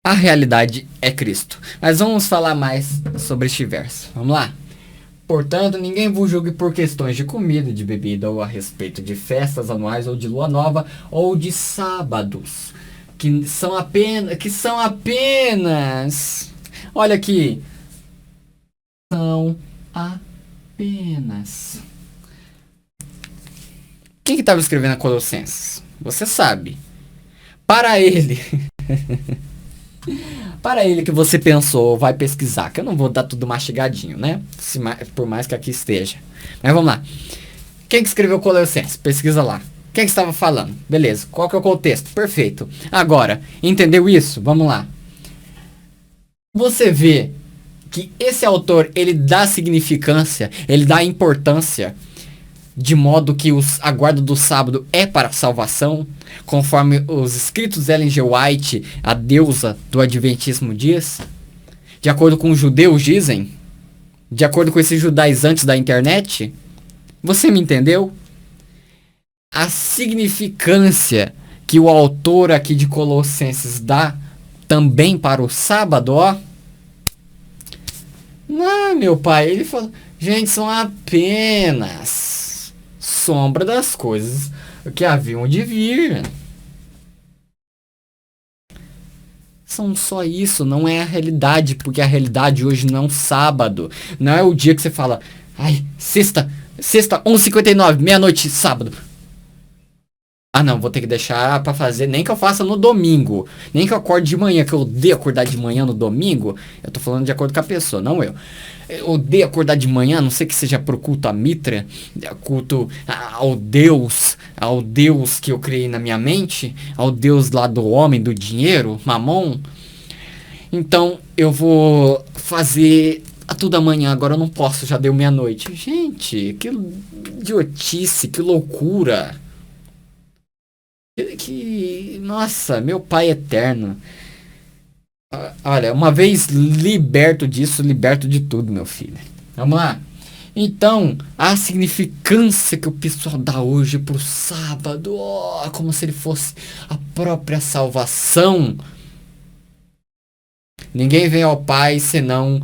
a realidade é Cristo. Mas vamos falar mais sobre este verso. Vamos lá? Portanto, ninguém vos julgue por questões de comida, de bebida, ou a respeito de festas anuais, ou de lua nova, ou de sábados, que são apenas, olha aqui, são apenas. Quem que estava escrevendo a Colossenses? Você sabe. Para ele. Para ele que você pensou, vai pesquisar, que eu não vou dar tudo mastigadinho, né? Por mais que aqui esteja. Mas vamos lá. Quem que escreveu Colossenses? Pesquisa lá. Quem que estava falando? Beleza. Qual que é o contexto? Perfeito. Agora, entendeu isso? Vamos lá. Você vê que esse autor, ele dá significância, ele dá importância, de modo que a guarda do sábado é para a salvação, conforme os escritos de Ellen G. White, a deusa do Adventismo, diz, de acordo com os judeus dizem, de acordo com esses judaizantes da internet. Você me entendeu? A significância que o autor aqui de Colossenses dá também para o sábado, ó. Não, meu pai, ele falou, gente, são apenas sombra das coisas que haviam de vir. São só isso, não é a realidade, porque a realidade hoje não é um sábado. Não é o dia que você fala, ai, sexta, 11h59, meia-noite, sábado. Ah, não, vou ter que deixar pra fazer, nem que eu faça no domingo, nem que eu acorde de manhã, que eu odeio acordar de manhã no domingo. Eu tô falando de acordo com a pessoa, não eu. Eu odeio acordar de manhã, a não sei que seja pro culto a Mitra, culto ao Deus que eu criei na minha mente, ao Deus lá do homem, do dinheiro, Mamon. Então eu vou fazer tudo amanhã, agora eu não posso, já deu meia-noite. Gente, que idiotice, que loucura. Nossa, meu pai eterno. Olha, uma vez liberto disso, liberto de tudo, meu filho. Vamos lá. Então, a significância que o pessoal dá hoje pro sábado, como se ele fosse a própria salvação. Ninguém vem ao Pai senão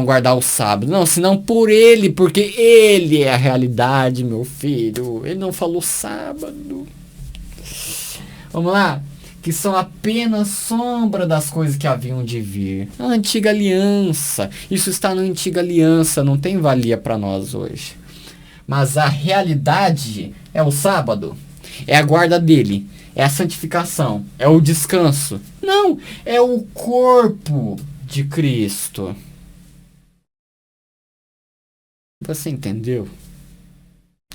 guardar o sábado. Não, senão por ele, porque ele é a realidade, meu filho. Ele não falou sábado. Vamos lá. Que são apenas sombra das coisas que haviam de vir. A antiga aliança. Isso está na antiga aliança, não tem valia para nós hoje. Mas a realidade é o sábado. É a guarda dele. É a santificação. É o descanso. Não, é o corpo de Cristo. Você entendeu?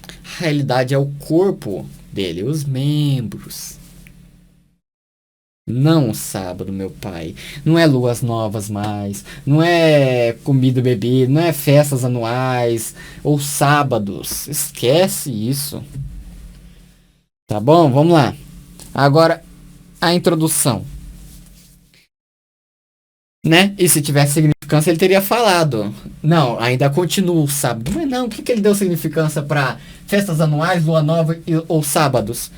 A realidade é o corpo dele, os membros. Não o sábado, meu pai. Não é luas novas mais. Não é comida e bebida. Não é festas anuais. Ou sábados. Esquece isso. Tá bom? Vamos lá. Agora, a introdução. Né? E se tivesse significância, ele teria falado. Não, ainda continua o sábado. Mas não, o que ele deu significância para festas anuais, lua nova ou sábados?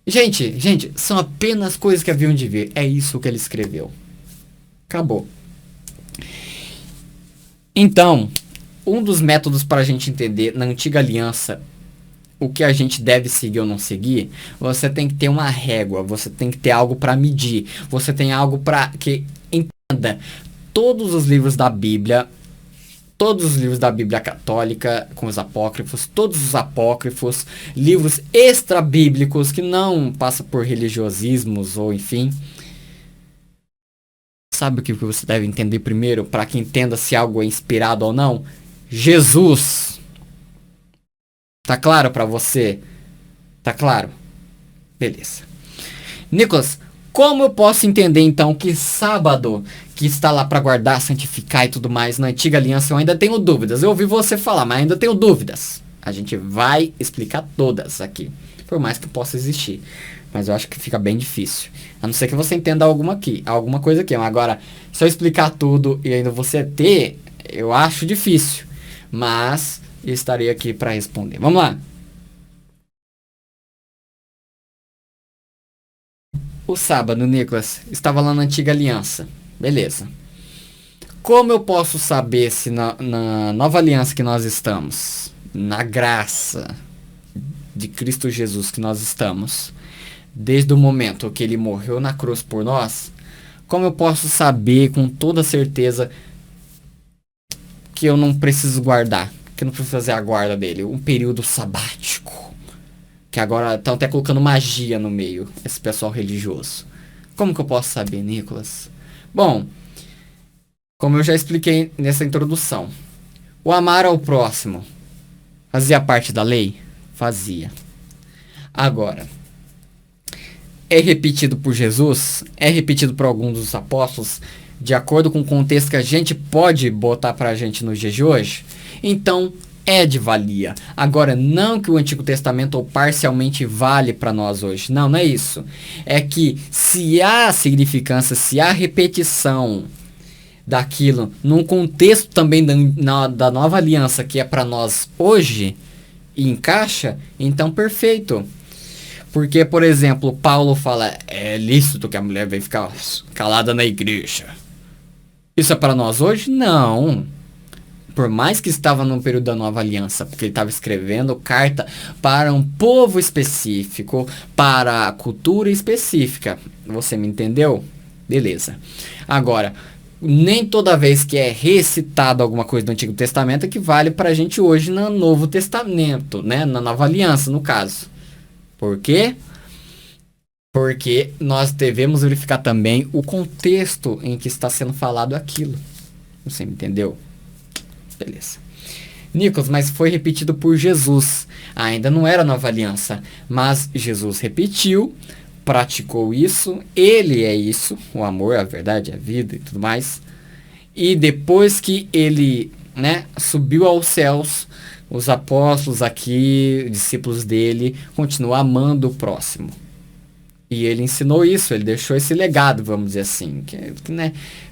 Gente, são apenas coisas que haviam de vir. É isso que ele escreveu. Acabou. Então, um dos métodos para a gente entender na antiga aliança o que a gente deve seguir ou não seguir, você tem que ter uma régua, você tem que ter algo para medir, você tem algo para que entenda todos os livros da Bíblia. Todos os livros da Bíblia católica, com os apócrifos, todos os apócrifos, livros extra-bíblicos que não passam por religiosismos ou enfim. Sabe o que você deve entender primeiro para que entenda se algo é inspirado ou não? Jesus. Tá claro para você? Tá claro? Beleza. Nicolas, como eu posso entender então que sábado, que está lá para guardar, santificar e tudo mais, na antiga aliança, eu ainda tenho dúvidas. Eu ouvi você falar, mas ainda tenho dúvidas. A gente vai explicar todas aqui, por mais que possa existir. Mas eu acho que fica bem difícil. A não ser que você entenda alguma coisa aqui. Mas agora, se eu explicar tudo e ainda você ter, eu acho difícil. Mas eu estarei aqui para responder. Vamos lá. O sábado, Nicolas, estava lá na antiga aliança. Beleza. Como eu posso saber se na nova aliança que nós estamos, na graça de Cristo Jesus que nós estamos, desde o momento que ele morreu na cruz por nós, como eu posso saber com toda certeza que eu não preciso guardar, que eu não preciso fazer a guarda dele, um período sabático? Que agora estão até colocando magia no meio, esse pessoal religioso. Como que eu posso saber, Nicolas? Bom, como eu já expliquei nessa introdução, o amar ao próximo fazia parte da lei? Fazia. Agora, é repetido por Jesus? É repetido por alguns dos apóstolos? De acordo com o contexto que a gente pode botar pra gente nos dias de hoje? Então, é de valia. Agora, não que o Antigo Testamento ou parcialmente vale para nós hoje. Não, não é isso. É que se há significância, se há repetição daquilo num contexto também da nova aliança que é para nós hoje e encaixa, então perfeito. Porque, por exemplo, Paulo fala, é lícito que a mulher venha ficar calada na igreja. Isso é para nós hoje? Não. Por mais que estava no período da nova aliança, porque ele estava escrevendo carta para um povo específico, para a cultura específica. Você me entendeu? Beleza. Agora, nem toda vez que é recitado alguma coisa do Antigo Testamento é que vale para a gente hoje no Novo Testamento, né? Na nova aliança, no caso. Por quê? Porque nós devemos verificar também o contexto em que está sendo falado aquilo. Você me entendeu? Beleza. Nicolas, mas foi repetido por Jesus. Ainda não era nova aliança, mas Jesus repetiu, praticou isso, ele é isso, o amor, a verdade, a vida e tudo mais. E depois que ele, subiu aos céus, os apóstolos aqui, discípulos dele, continuam amando o próximo. E ele ensinou isso, ele deixou esse legado, vamos dizer assim.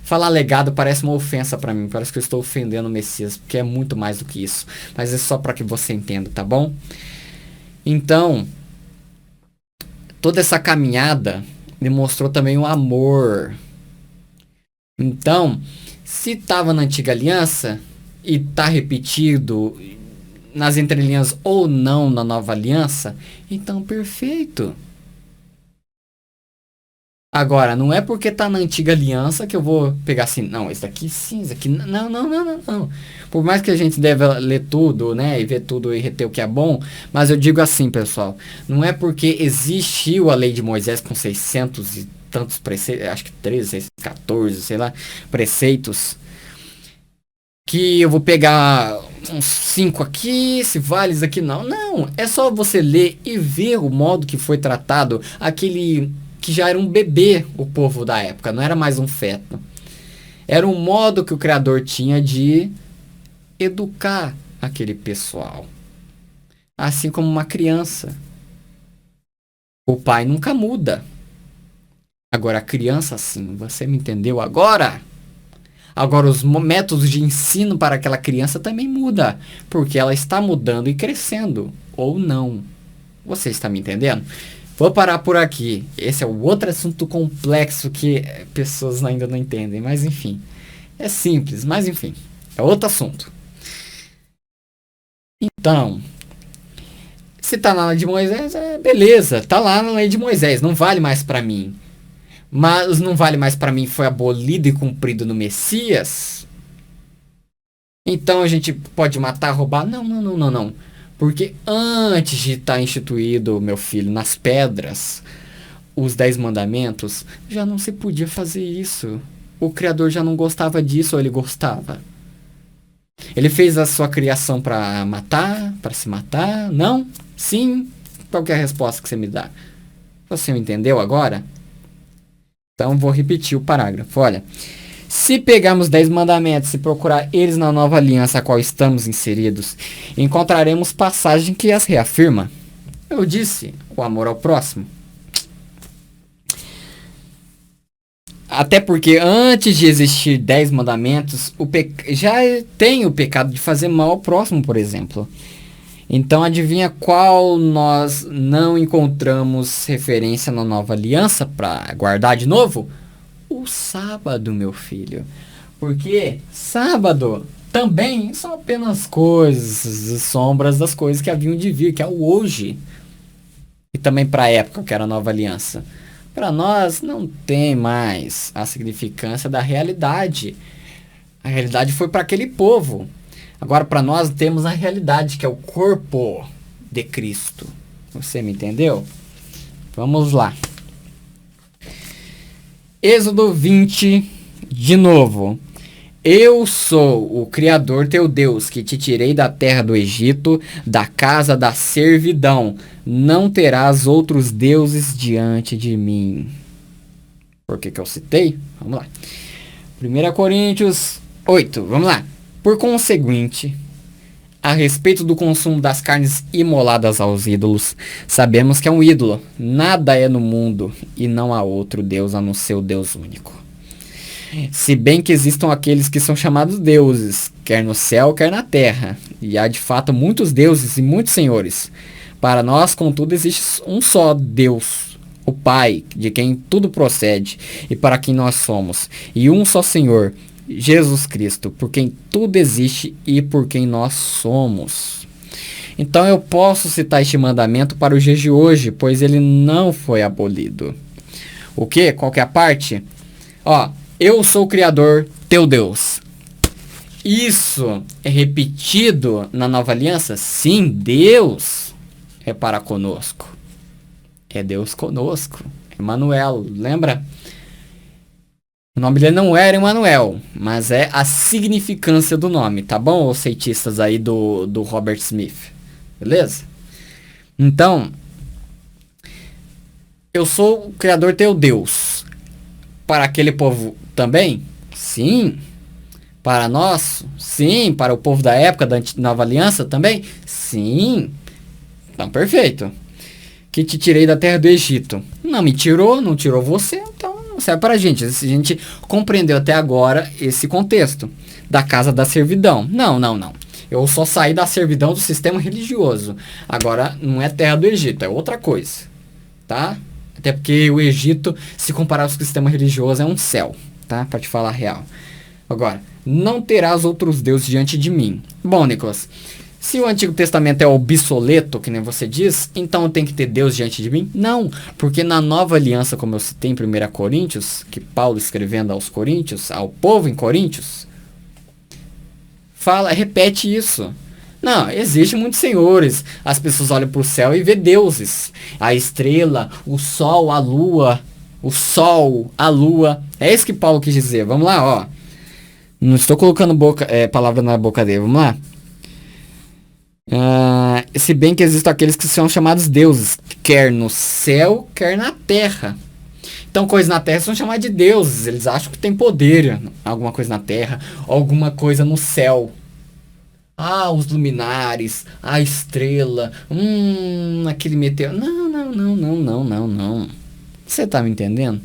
Falar legado parece uma ofensa para mim, parece que eu estou ofendendo o Messias, porque é muito mais do que isso. Mas é só para que você entenda, tá bom? Então, toda essa caminhada demonstrou também o amor. Então, se estava na antiga aliança e está repetido nas entrelinhas ou não na nova aliança, então perfeito. Agora, não é porque tá na antiga aliança que eu vou pegar assim, não, esse daqui sim, esse aqui não. Por mais que a gente deve ler tudo, e ver tudo e reter o que é bom, mas eu digo assim, pessoal, não é porque existiu a lei de Moisés com 600 e tantos preceitos, acho que 13, 14, sei lá, preceitos, que eu vou pegar uns 5 aqui, se vale isso aqui, não, é só você ler e ver o modo que foi tratado aquele que já era um bebê, o povo da época, não era mais um feto. Era um modo que o Criador tinha de educar aquele pessoal. Assim como uma criança. O pai nunca muda. Agora a criança sim, você me entendeu agora? Agora os métodos de ensino para aquela criança também muda, porque ela está mudando e crescendo, ou não. Você está me entendendo? Vou parar por aqui. Esse é o outro assunto complexo que pessoas ainda não entendem. Mas enfim. É simples, mas enfim. É outro assunto. Então. Se tá na lei de Moisés, beleza. Tá lá na lei de Moisés. Não vale mais pra mim. Mas não vale mais pra mim foi abolido e cumprido no Messias? Então a gente pode matar, roubar? Não. Porque antes de estar instituído, meu filho, nas pedras, os 10 mandamentos, já não se podia fazer isso. O Criador já não gostava disso ou ele gostava? Ele fez a sua criação para matar, para se matar? Não? Sim? Qual que é a resposta que você me dá? Você me entendeu agora? Então vou repetir o parágrafo. Olha. Se pegarmos 10 mandamentos e procurar eles na nova aliança a qual estamos inseridos, encontraremos passagem que as reafirma. Eu disse, o amor ao próximo. Até porque antes de existir 10 mandamentos, já tem o pecado de fazer mal ao próximo, por exemplo. Então adivinha qual nós não encontramos referência na nova aliança para guardar de novo? O sábado, meu filho. Porque sábado também são apenas coisas, sombras das coisas que haviam de vir, que é o hoje. E também para a época que era a nova aliança. Para nós não tem mais a significância da realidade. A realidade foi para aquele povo. Agora para nós temos a realidade, que é o corpo de Cristo. Você me entendeu? Vamos lá. Êxodo 20, de novo. Eu sou o Criador teu Deus, que te tirei da terra do Egito, da casa da servidão. Não terás outros deuses diante de mim. Por que eu citei? Vamos lá. 1 Coríntios 8, vamos lá. Por conseguinte, a respeito do consumo das carnes imoladas aos ídolos, sabemos que é um ídolo. Nada é no mundo e não há outro Deus a não ser o Deus único. Se bem que existam aqueles que são chamados deuses, quer no céu, quer na terra. E há de fato muitos deuses e muitos senhores. Para nós, contudo, existe um só Deus, o Pai, de quem tudo procede e para quem nós somos. E um só Senhor, Jesus Cristo, por quem tudo existe e por quem nós somos. Então eu posso citar este mandamento para os dias de hoje, pois ele não foi abolido. O que? Qual que é a parte? Eu sou o Criador, teu Deus. Isso é repetido na nova aliança? Sim, Deus é para conosco. É Deus conosco. Emmanuel, lembra? O nome dele não era Emmanuel, mas é a significância do nome, tá bom? Os cientistas aí do Robert Smith. Beleza? Então, eu sou o Criador teu Deus. Para aquele povo também? Sim. Para nós? Sim. Para o povo da época da Nova Aliança também? Sim. Então, perfeito. Que te tirei da terra do Egito. Não me tirou, não tirou você, então não serve para a gente. A gente compreendeu até agora esse contexto da casa da servidão. Não, não, não. Eu só saí da servidão do sistema religioso. Agora, não é terra do Egito, é outra coisa. Tá? Até porque o Egito, se comparar com o sistema religioso, é um céu. Tá? Para te falar a real. Agora, não terás outros deuses diante de mim. Bom, Nicolas, se o Antigo Testamento é obsoleto, que nem você diz, então tem que ter Deus diante de mim? Não, porque na Nova Aliança, como eu citei em 1 Coríntios, que Paulo escrevendo aos Coríntios, ao povo em Coríntios, repete isso. Não, existem muitos senhores. As pessoas olham para o céu e vê deuses. A estrela, o sol, a lua. O sol, a lua. É isso que Paulo quis dizer. Vamos lá, ó. Não estou colocando palavra na boca dele. Vamos lá. Se bem que existem aqueles que são chamados deuses, quer no céu, quer na terra. Então, coisas na terra são chamadas de deuses. Eles acham que tem poder, alguma coisa na terra, alguma coisa no céu. Ah, os luminares, a estrela, aquele meteoro. Não, não, não, não, não, não, não. Você tá me entendendo?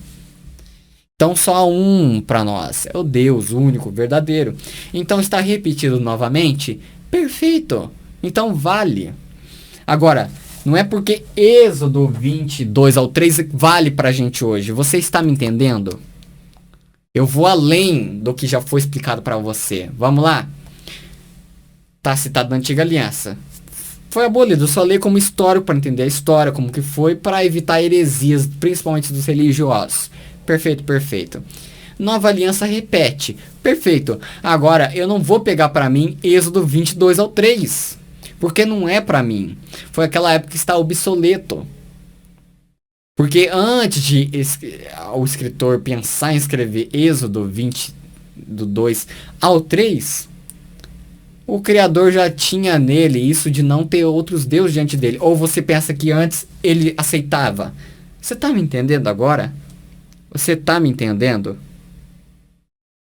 Então só um para nós, é o Deus único, verdadeiro. Então está repetido novamente? Perfeito. Então vale. Agora, não é porque Êxodo 22 ao 3 vale pra gente hoje. Você está me entendendo? Eu vou além do que já foi explicado para você. Vamos lá? Tá citado na Antiga Aliança. Foi abolido. Eu só leio como histórico para entender a história, como que foi, para evitar heresias, principalmente dos religiosos. Perfeito, perfeito. Nova Aliança repete. Perfeito. Agora, eu não vou pegar para mim Êxodo 22 ao 3. Porque não é para mim. Foi aquela época que está obsoleto. Porque antes de o escritor pensar em escrever Êxodo 20, do 2 ao 3, o Criador já tinha nele isso de não ter outros deuses diante dele. Ou você pensa que antes ele aceitava? Você está me entendendo agora? Você está me entendendo?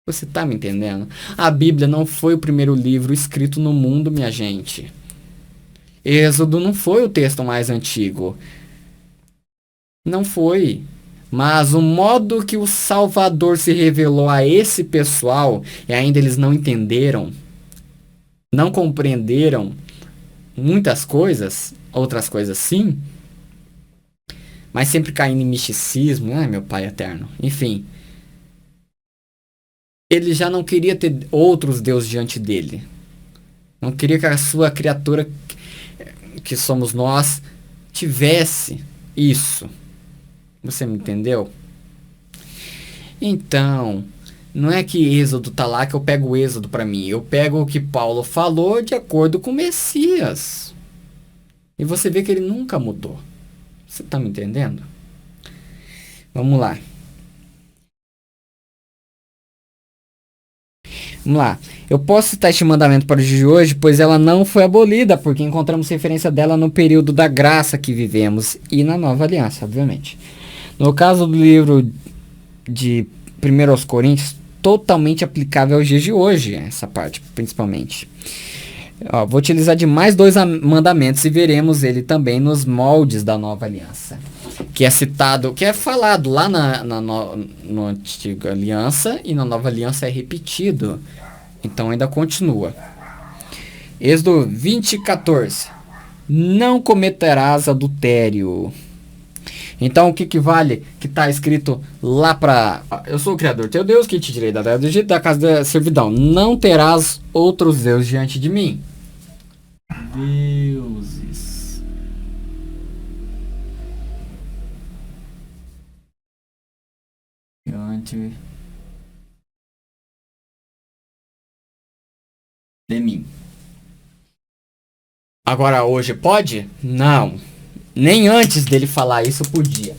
Você está me entendendo? A Bíblia não foi o primeiro livro escrito no mundo, minha gente. Êxodo não foi o texto mais antigo. Não foi. Mas o modo que o Salvador se revelou a esse pessoal, e ainda eles não entenderam, não compreenderam muitas coisas, outras coisas sim, mas sempre caindo em misticismo, ai meu Pai eterno, enfim. Ele já não queria ter outros deuses diante dele. Não queria que a sua criatura, que somos nós, tivesse isso. Você me entendeu? Então, não é que Êxodo tá lá que eu pego o Êxodo para mim. Eu pego o que Paulo falou de acordo com o Messias. E você vê que ele nunca mudou. Você tá me entendendo? Vamos lá. Vamos lá. Eu posso citar este mandamento para os dias de hoje, pois ela não foi abolida, porque encontramos referência dela no período da graça que vivemos e na nova aliança, obviamente. No caso do livro de 1 aos Coríntios, totalmente aplicável aos dias de hoje, essa parte, principalmente. Ó, vou utilizar de mais 2 mandamentos e veremos ele também nos moldes da nova aliança. Que é citado, que é falado lá na Antiga Aliança e na Nova Aliança é repetido. Então ainda continua. Êxodo 20:14. Não cometerás adultério. Então o que vale que está escrito lá para... Eu sou o Criador teu Deus que te tirei da terra do Egito, da casa da servidão. Não terás outros deuses diante de mim. Deuses. Diante de mim. Agora hoje pode? Não. Nem antes dele falar isso podia.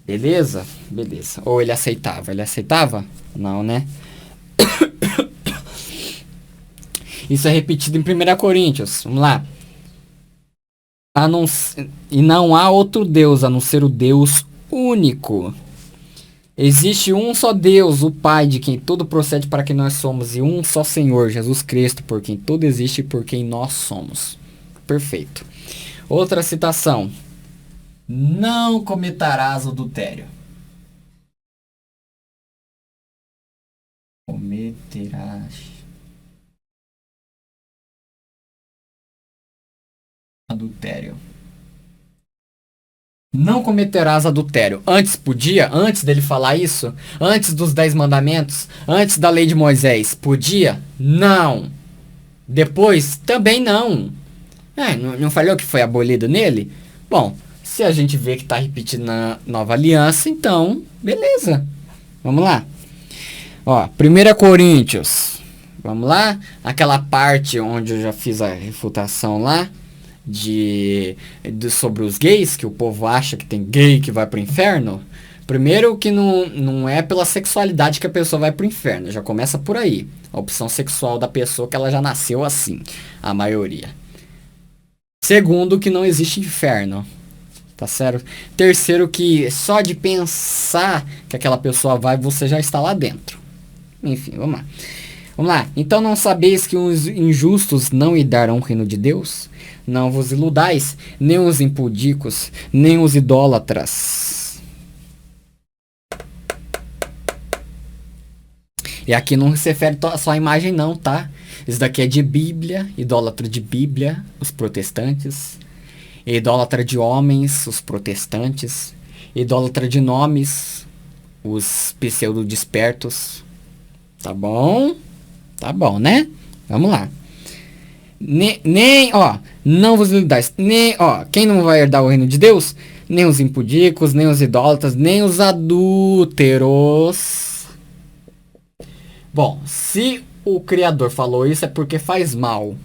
Beleza? Beleza. Ou ele aceitava? Ele aceitava? Não, né? Isso é repetido em 1 Coríntios. Vamos lá. E não há outro Deus a não ser o Deus único. Existe um só Deus, o Pai, de quem tudo procede para quem nós somos, e um só Senhor, Jesus Cristo, por quem tudo existe e por quem nós somos. Perfeito. Outra citação. Não cometerás adultério. Cometerás adultério. Não cometerás adultério. Antes podia? Antes dele falar isso? Antes dos 10 mandamentos? Antes da lei de Moisés? Podia? Não. Depois? Também não. Não falou que foi abolido nele? Bom, se a gente vê que está repetido na nova aliança, então, beleza. Vamos lá. Ó, 1 Coríntios. Vamos lá. Aquela parte onde eu já fiz a refutação lá. Sobre os gays, que o povo acha que tem gay que vai pro inferno. Primeiro que não é pela sexualidade que a pessoa vai pro inferno. Já começa por aí. A opção sexual da pessoa que ela já nasceu assim. A maioria. Segundo, que não existe inferno. Tá certo? Terceiro, que só de pensar que aquela pessoa vai, você já está lá dentro. Enfim, vamos lá. Vamos lá. Então não sabeis que os injustos não herdarão o reino de Deus? Não vos iludais, nem os impudicos, nem os idólatras. E aqui não se refere só à imagem não, tá? Isso daqui é de Bíblia, idólatra de Bíblia, os protestantes. Idólatra de homens, os protestantes. Idólatra de nomes, os pseudo-despertos. Tá bom? Tá bom, né? Vamos lá. Não vos iludais. Quem não vai herdar o reino de Deus? Nem os impudicos, nem os idólatras, nem os adúlteros. Bom, se o Criador falou isso é porque faz mal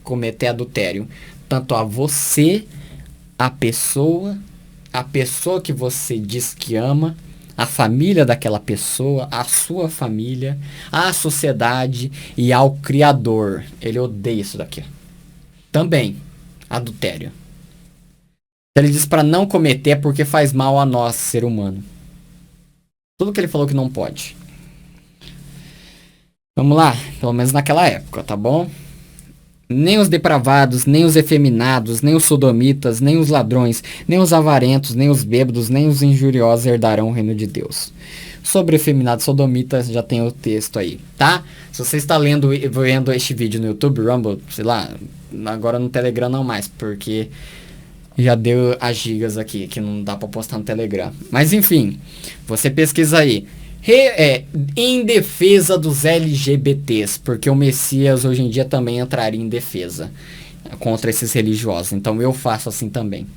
cometer adultério. Tanto a você, a pessoa que você diz que ama, a família daquela pessoa, a sua família, a sociedade e ao Criador. Ele odeia isso daqui. Também, adultério. Ele diz para não cometer é porque faz mal a nós, ser humano. Tudo que ele falou que não pode. Vamos lá, pelo menos naquela época, tá bom? Nem os depravados, nem os efeminados, nem os sodomitas, nem os ladrões, nem os avarentos, nem os bêbados, nem os injuriosos herdarão o reino de Deus. Sobre efeminados e sodomitas, já tem o texto aí, tá? Se você está vendo este vídeo no YouTube, Rumble, sei lá, agora no Telegram não mais, porque já deu as gigas aqui, que não dá pra postar no Telegram. Mas enfim, você pesquisa aí. Em defesa dos LGBTs, porque o Messias hoje em dia também entraria em defesa contra esses religiosos. Então eu faço assim também.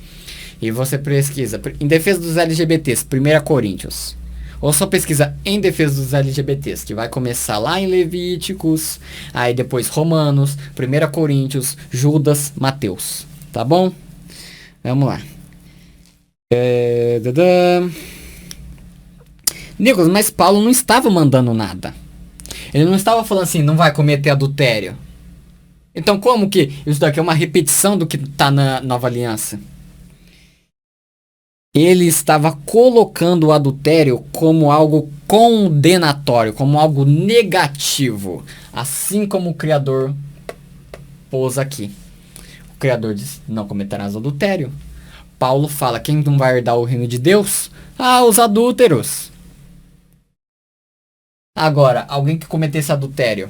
E você pesquisa em defesa dos LGBTs, 1 Coríntios. Ou só pesquisa em defesa dos LGBTs, que vai começar lá em Levíticos, aí depois Romanos, 1 Coríntios, Judas, Mateus. Tá bom? Vamos lá. Nicolas, mas Paulo não estava mandando nada. Ele não estava falando assim, não vai cometer adultério. Então como que isso daqui é uma repetição do que está na nova aliança? Ele estava colocando o adultério como algo condenatório, como algo negativo. Assim como o Criador pôs aqui. O Criador diz, não cometerás adultério. Paulo fala, quem não vai herdar o reino de Deus? Os adúlteros. Agora, alguém que cometesse adultério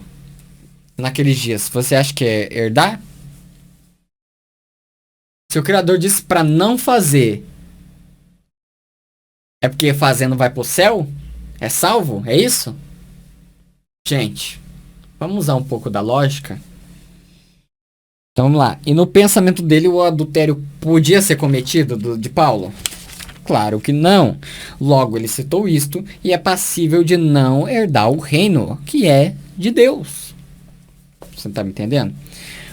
naqueles dias, você acha que é herdar? Se o Criador disse para não fazer, é porque fazendo vai pro céu? É salvo? É isso? Gente, vamos usar um pouco da lógica. Então vamos lá. E no pensamento dele, o adultério podia ser cometido de Paulo? Claro que não. Logo, ele citou isto e é passível de não herdar o reino, que é de Deus. Você tá me entendendo?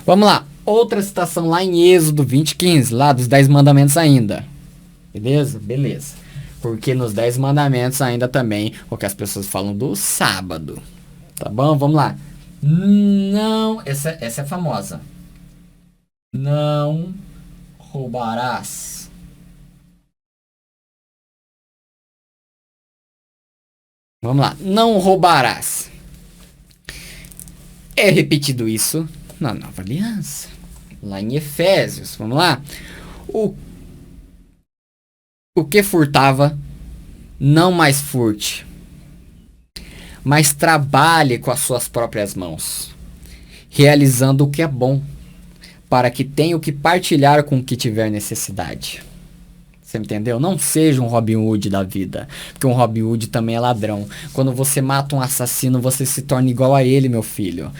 Vamos lá. outra citação lá em Êxodo 20:15, lá dos 10 mandamentos ainda. Beleza? Beleza. Porque nos 10 mandamentos ainda também o que as pessoas falam do sábado. Tá bom? Vamos lá. Não, essa é famosa. Não roubarás. Vamos lá. Não roubarás. É repetido isso na Nova Aliança. Lá em Efésios. Vamos lá. O que furtava, não mais furte, mas trabalhe com as suas próprias mãos, realizando o que é bom, para que tenha o que partilhar com o que tiver necessidade. Você entendeu? Não seja um Robin Hood da vida, porque um Robin Hood também é ladrão. Quando você mata um assassino, você se torna igual a ele, meu filho.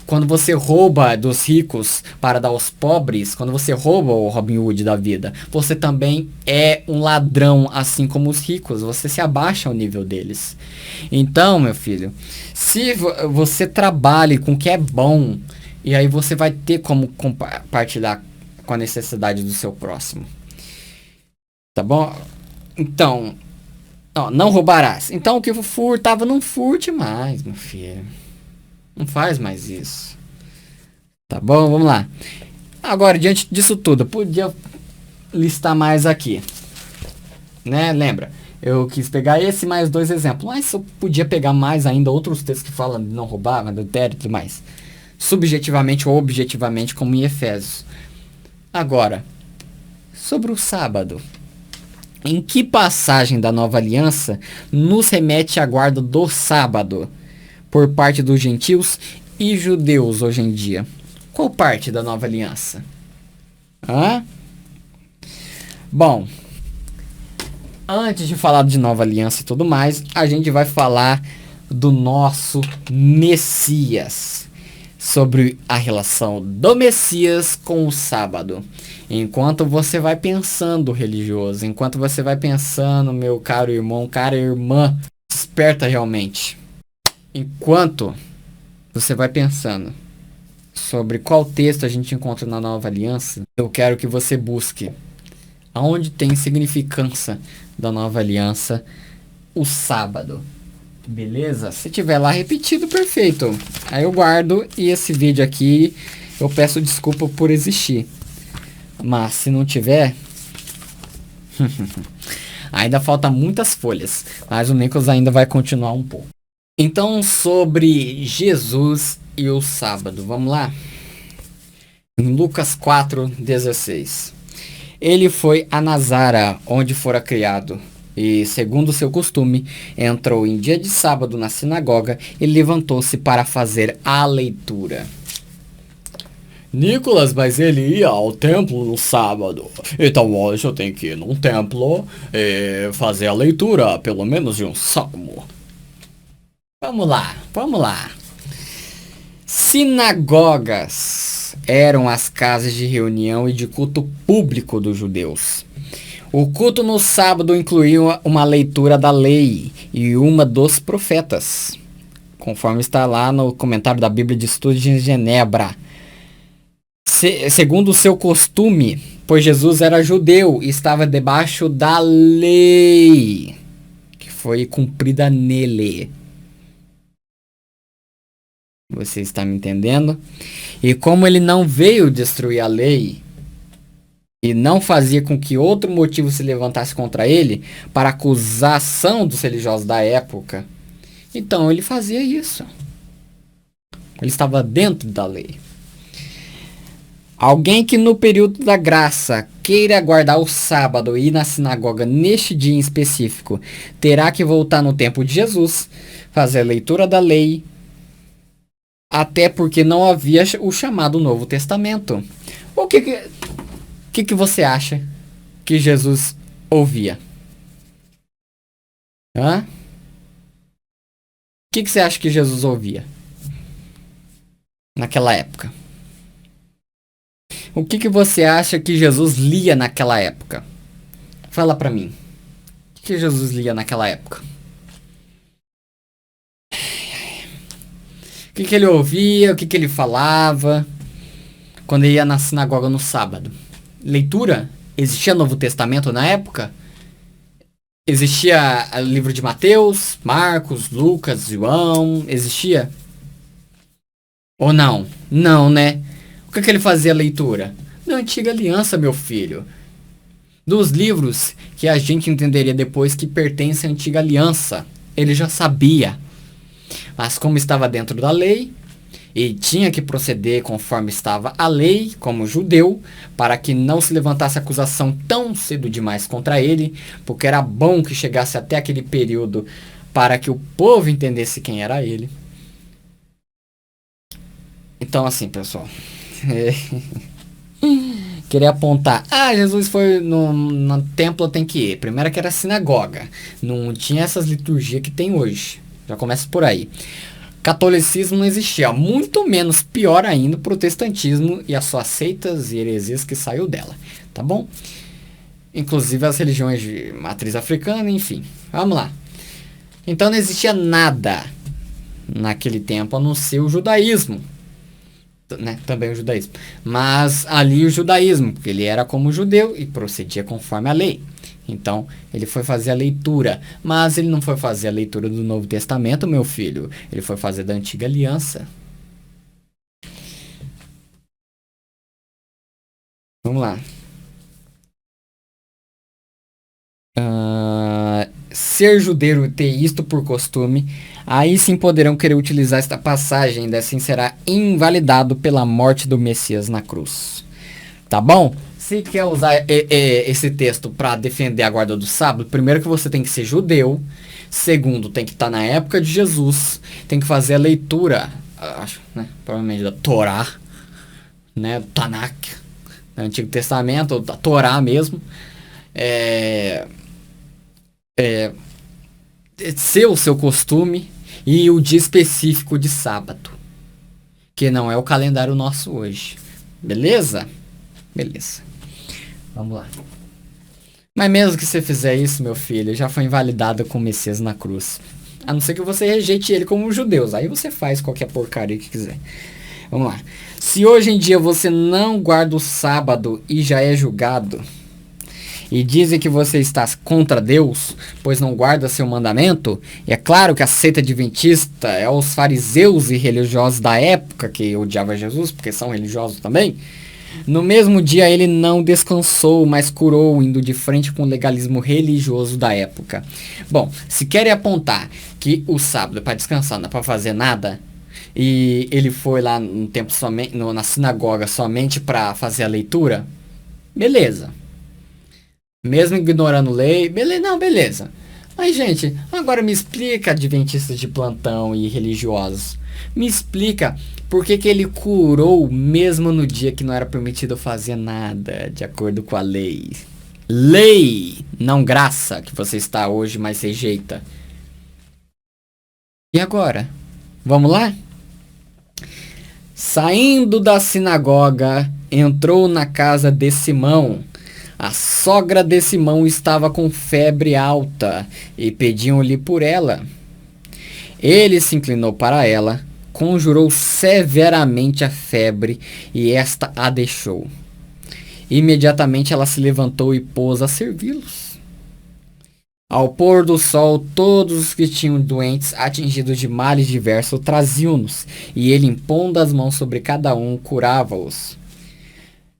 Quando você rouba dos ricos para dar aos pobres, quando você rouba o Robin Hood da vida, você também é um ladrão, assim como os ricos. Você se abaixa ao nível deles. Então, meu filho, se você trabalhe com o que é bom, e aí você vai ter como compartilhar com a necessidade do seu próximo. Tá bom? Então, não roubarás. Então, o que furtava, não furte mais, meu filho. Não faz mais isso. Tá bom? Vamos lá. Agora, diante disso tudo, eu podia listar mais aqui. Né? Lembra? Eu quis pegar esse mais 2 exemplos. Mas eu podia pegar mais ainda outros textos que falam de não roubar, adultério e tudo mais. Subjetivamente ou objetivamente, como em Efésios. Agora, sobre o sábado. Em que passagem da Nova Aliança nos remete à guarda do sábado por parte dos gentios e judeus hoje em dia? Qual parte da Nova Aliança? Bom, antes de falar de Nova Aliança e tudo mais, a gente vai falar do nosso Messias, sobre a relação do Messias com o sábado. Enquanto você vai pensando, religioso, enquanto você vai pensando, meu caro irmão, cara irmã, desperta realmente. Enquanto você vai pensando sobre qual texto a gente encontra na Nova Aliança, eu quero que você busque aonde tem significância da Nova Aliança o sábado. Beleza? Se tiver lá repetido, perfeito. Aí eu guardo e esse vídeo aqui eu peço desculpa por existir. Mas se não tiver, ainda falta muitas folhas. Mas o Nicholas ainda vai continuar um pouco. Então, sobre Jesus e o sábado, vamos lá? Em Lucas 4:16. Ele foi a Nazara, onde fora criado. E, segundo seu costume, entrou em dia de sábado na sinagoga e levantou-se para fazer a leitura. Nicholas, mas ele ia ao templo no sábado. Então hoje eu tenho que ir num templo e fazer a leitura, pelo menos de um salmo. Vamos lá. Sinagogas eram as casas de reunião e de culto público dos judeus. O culto no sábado incluía uma leitura da lei e uma dos profetas, conforme está lá no comentário da Bíblia de Estudo de Genebra. Segundo o seu costume, pois Jesus era judeu e estava debaixo da lei, que foi cumprida nele. Você está me entendendo? E como ele não veio destruir a lei, e não fazia com que outro motivo se levantasse contra ele para acusação dos religiosos da época, então ele fazia isso. Ele estava dentro da lei. Alguém que no período da graça queira guardar o sábado e ir na sinagoga neste dia em específico, terá que voltar no tempo de Jesus, fazer a leitura da lei, até porque não havia o chamado Novo Testamento. O que você acha que Jesus ouvia? O que você acha que Jesus ouvia naquela época? O que você acha que Jesus lia naquela época? Fala pra mim. O que Jesus lia naquela época? O que ele ouvia? O que ele falava? quando ele ia na sinagoga no sábado? Leitura? Existia Novo Testamento na época? Existia o livro de Mateus, Marcos, Lucas, João? Existia? Ou não? Não, né? O que ele fazia a leitura? Da Antiga Aliança, meu filho. Dos livros que a gente entenderia depois que pertencem à Antiga Aliança. Ele já sabia. Mas como estava dentro da lei, e tinha que proceder conforme estava a lei, como judeu, para que não se levantasse acusação tão cedo demais contra ele, porque era bom que chegasse até aquele período para que o povo entendesse quem era ele. Então, assim, pessoal, queria apontar, Jesus foi no templo, tem que ir. Primeiro que era sinagoga, não tinha essas liturgias que tem hoje, já começa por aí. Catolicismo não existia, muito menos, pior ainda, o protestantismo e as suas seitas e heresias que saiu dela, tá bom? Inclusive as religiões de matriz africana, enfim, vamos lá. Então não existia nada naquele tempo a não ser o judaísmo, né? Também o judaísmo, mas ali o judaísmo, porque ele era como judeu e procedia conforme a lei. Então, ele foi fazer a leitura. Mas ele não foi fazer a leitura do Novo Testamento, meu filho. Ele foi fazer da Antiga Aliança. Vamos lá. Ser judeu e ter isto por costume, aí sim poderão querer utilizar esta passagem, ainda assim será invalidado pela morte do Messias na cruz. Tá bom? Se quer usar esse texto para defender a guarda do sábado, primeiro que você tem que ser judeu, segundo, tem que estar na época de Jesus, tem que fazer a leitura, acho, né, provavelmente da Torá, né, do Tanakh, do Antigo Testamento, ou da Torá mesmo, ser o seu costume e o dia específico de sábado, que não é o calendário nosso hoje, beleza? Beleza. Vamos lá. Mas mesmo que você fizer isso, meu filho, já foi invalidado com o Messias na cruz. A não ser que você rejeite ele como judeus. Aí você faz qualquer porcaria que quiser. Vamos lá. Se hoje em dia você não guarda o sábado e já é julgado, e dizem que você está contra Deus, pois não guarda seu mandamento, e é claro que a seita adventista é os fariseus e religiosos da época que odiavam Jesus, porque são religiosos também. No mesmo dia ele não descansou, mas curou, indo de frente com o legalismo religioso da época. Bom, se querem apontar que o sábado é para descansar, não é para fazer nada, e ele foi lá no tempo somente, na sinagoga somente para fazer a leitura, beleza. Mesmo ignorando lei, beleza, não, beleza. Mas, gente, agora me explica, adventistas de plantão e religiosos. Me explica por que ele curou mesmo no dia que não era permitido fazer nada, de acordo com a lei. Lei, não graça, que você está hoje, mas rejeita. E agora? Vamos lá? Saindo da sinagoga, entrou na casa de Simão. A sogra de Simão estava com febre alta e pediam-lhe por ela. Ele se inclinou para ela, conjurou severamente a febre e esta a deixou. Imediatamente ela se levantou e pôs a servi-los. Ao pôr do sol, todos os que tinham doentes atingidos de males diversos traziam-nos, e ele, impondo as mãos sobre cada um, curava-os.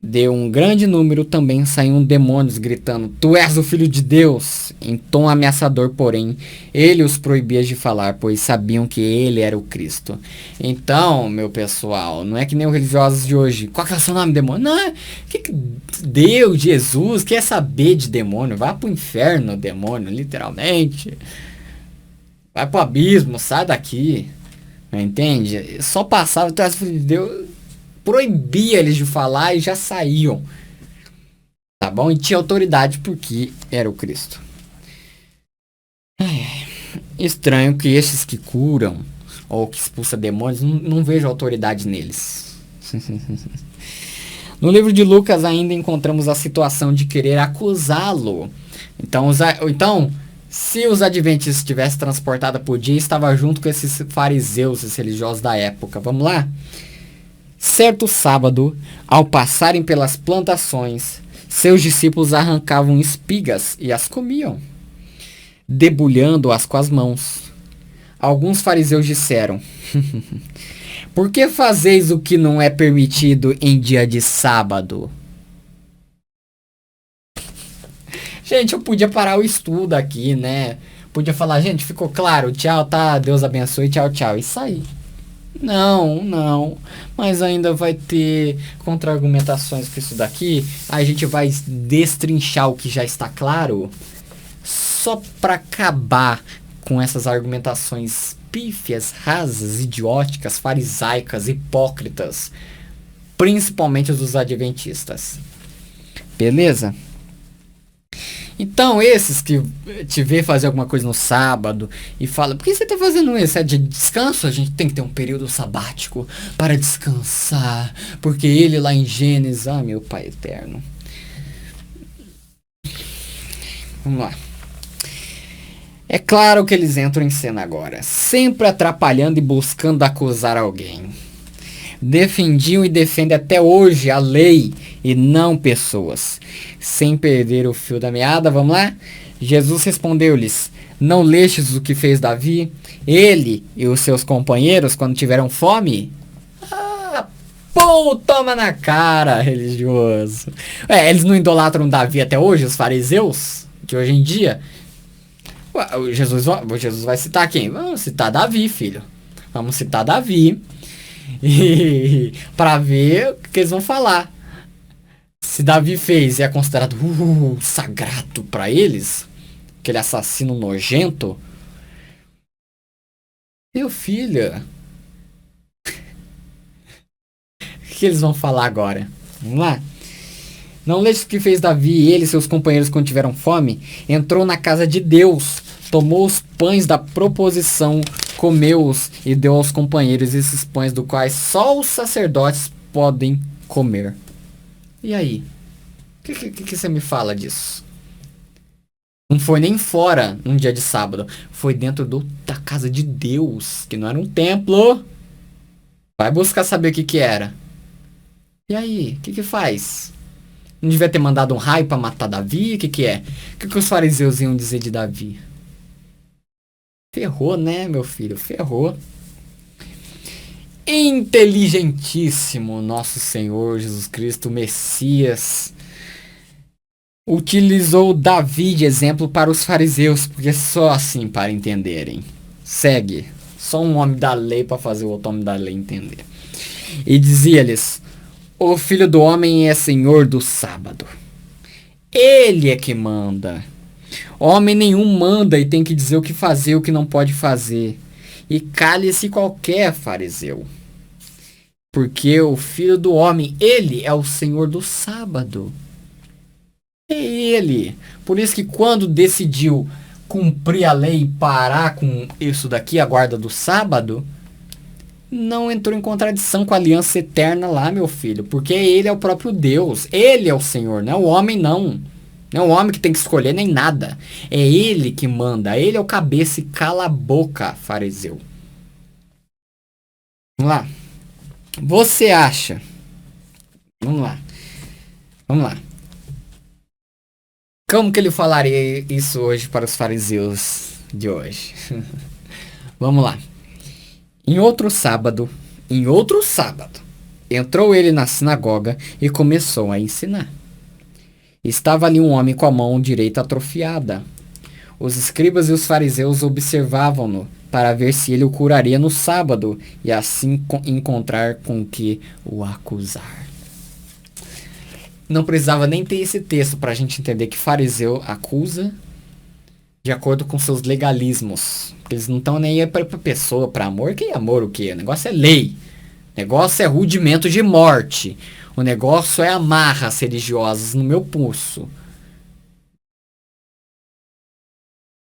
De um grande número também saíam demônios, gritando: Tu és o Filho de Deus! Em tom ameaçador, porém, ele os proibia de falar, pois sabiam que ele era o Cristo. Então, meu pessoal, não é que nem os religiosos de hoje. Qual que é o seu nome, demônio? Não, que Deus, Jesus, quer saber de demônio? Vai pro inferno, demônio, literalmente. Vai pro abismo, sai daqui. Entende? Só passava, tu és o Filho de Deus... proibia eles de falar e já saíam, tá bom? E tinha autoridade porque era o Cristo. Estranho que esses que curam ou que expulsam demônios, não vejo autoridade neles. No livro de Lucas ainda encontramos a situação de querer acusá-lo. Então, se os adventistas tivessem transportado por dia, estava junto com esses fariseus, esses religiosos da época. Vamos lá? Certo sábado, ao passarem pelas plantações, seus discípulos arrancavam espigas e as comiam, debulhando-as com as mãos. Alguns fariseus disseram: Por que fazeis o que não é permitido em dia de sábado? Gente, eu podia parar o estudo aqui, né? Podia falar, gente, ficou claro, tchau, tá? Deus abençoe, tchau, tchau. E sair. Não. Mas ainda vai ter contra-argumentações com isso daqui. A gente vai destrinchar o que já está claro. Só para acabar com essas argumentações pífias, rasas, idióticas, farisaicas, hipócritas. Principalmente os dos adventistas. Beleza? Então, esses que te vê fazer alguma coisa no sábado e fala, por que você tá fazendo isso? É de descanso? A gente tem que ter um período sabático para descansar. Porque ele lá em Gênesis, meu Pai eterno. Vamos lá. É claro que eles entram em cena agora, sempre atrapalhando e buscando acusar alguém. Defendiam e defendem até hoje a lei e não pessoas. Sem perder o fio da meada, vamos lá? Jesus respondeu-lhes: Não lestes o que fez Davi? Ele e os seus companheiros quando tiveram fome? Pô, toma na cara, religioso. Eles não idolatram Davi até hoje, os fariseus de hoje em dia? O Jesus vai citar quem? Vamos citar Davi, filho. Vamos citar Davi. E para ver o que eles vão falar. Se Davi fez e é considerado sagrado para eles, aquele assassino nojento, meu filho, o que eles vão falar agora? Vamos lá. Não leis o que fez Davi e ele e seus companheiros quando tiveram fome? Entrou na casa de Deus, tomou os pães da proposição, comeu-os e deu aos companheiros esses pães do quais só os sacerdotes podem comer. E aí? O que você me fala disso? Não foi nem fora num dia de sábado. Foi dentro da casa de Deus, que não era um templo. Vai buscar saber o que era. E aí? O que faz? Não devia ter mandado um raio pra matar Davi? O que é? O que os fariseus iam dizer de Davi? Ferrou, né, meu filho? Ferrou. Inteligentíssimo nosso Senhor Jesus Cristo, Messias, utilizou Davi de exemplo para os fariseus, porque só assim para entenderem. Segue. Só um homem da lei para fazer o outro homem da lei entender. E dizia-lhes: O Filho do Homem é Senhor do sábado. Ele é que manda. Homem nenhum manda e tem que dizer o que fazer e o que não pode fazer. E cale-se qualquer fariseu. Porque o Filho do Homem, ele é o Senhor do sábado. É ele. Por isso que quando decidiu cumprir a lei e parar com isso daqui, a guarda do sábado, não entrou em contradição com a aliança eterna lá, meu filho. Porque ele é o próprio Deus. Ele é o Senhor, não é o homem, não. Não é o homem que tem que escolher nem nada. É ele que manda. Ele é o cabeça e cala a boca, fariseu. Vamos lá. Você acha... Vamos lá. Como que ele falaria isso hoje para os fariseus de hoje? Vamos lá. Em outro sábado, entrou ele na sinagoga e começou a ensinar. Estava ali um homem com a mão direita atrofiada. Os escribas e os fariseus observavam-no para ver se ele o curaria no sábado e assim encontrar com que o acusar. Não precisava nem ter esse texto para a gente entender que fariseu acusa de acordo com seus legalismos. Eles não estão nem aí para pessoa, para amor. Que amor o quê? O negócio é lei. O negócio é rudimento de morte. O negócio é amarras religiosas no meu pulso.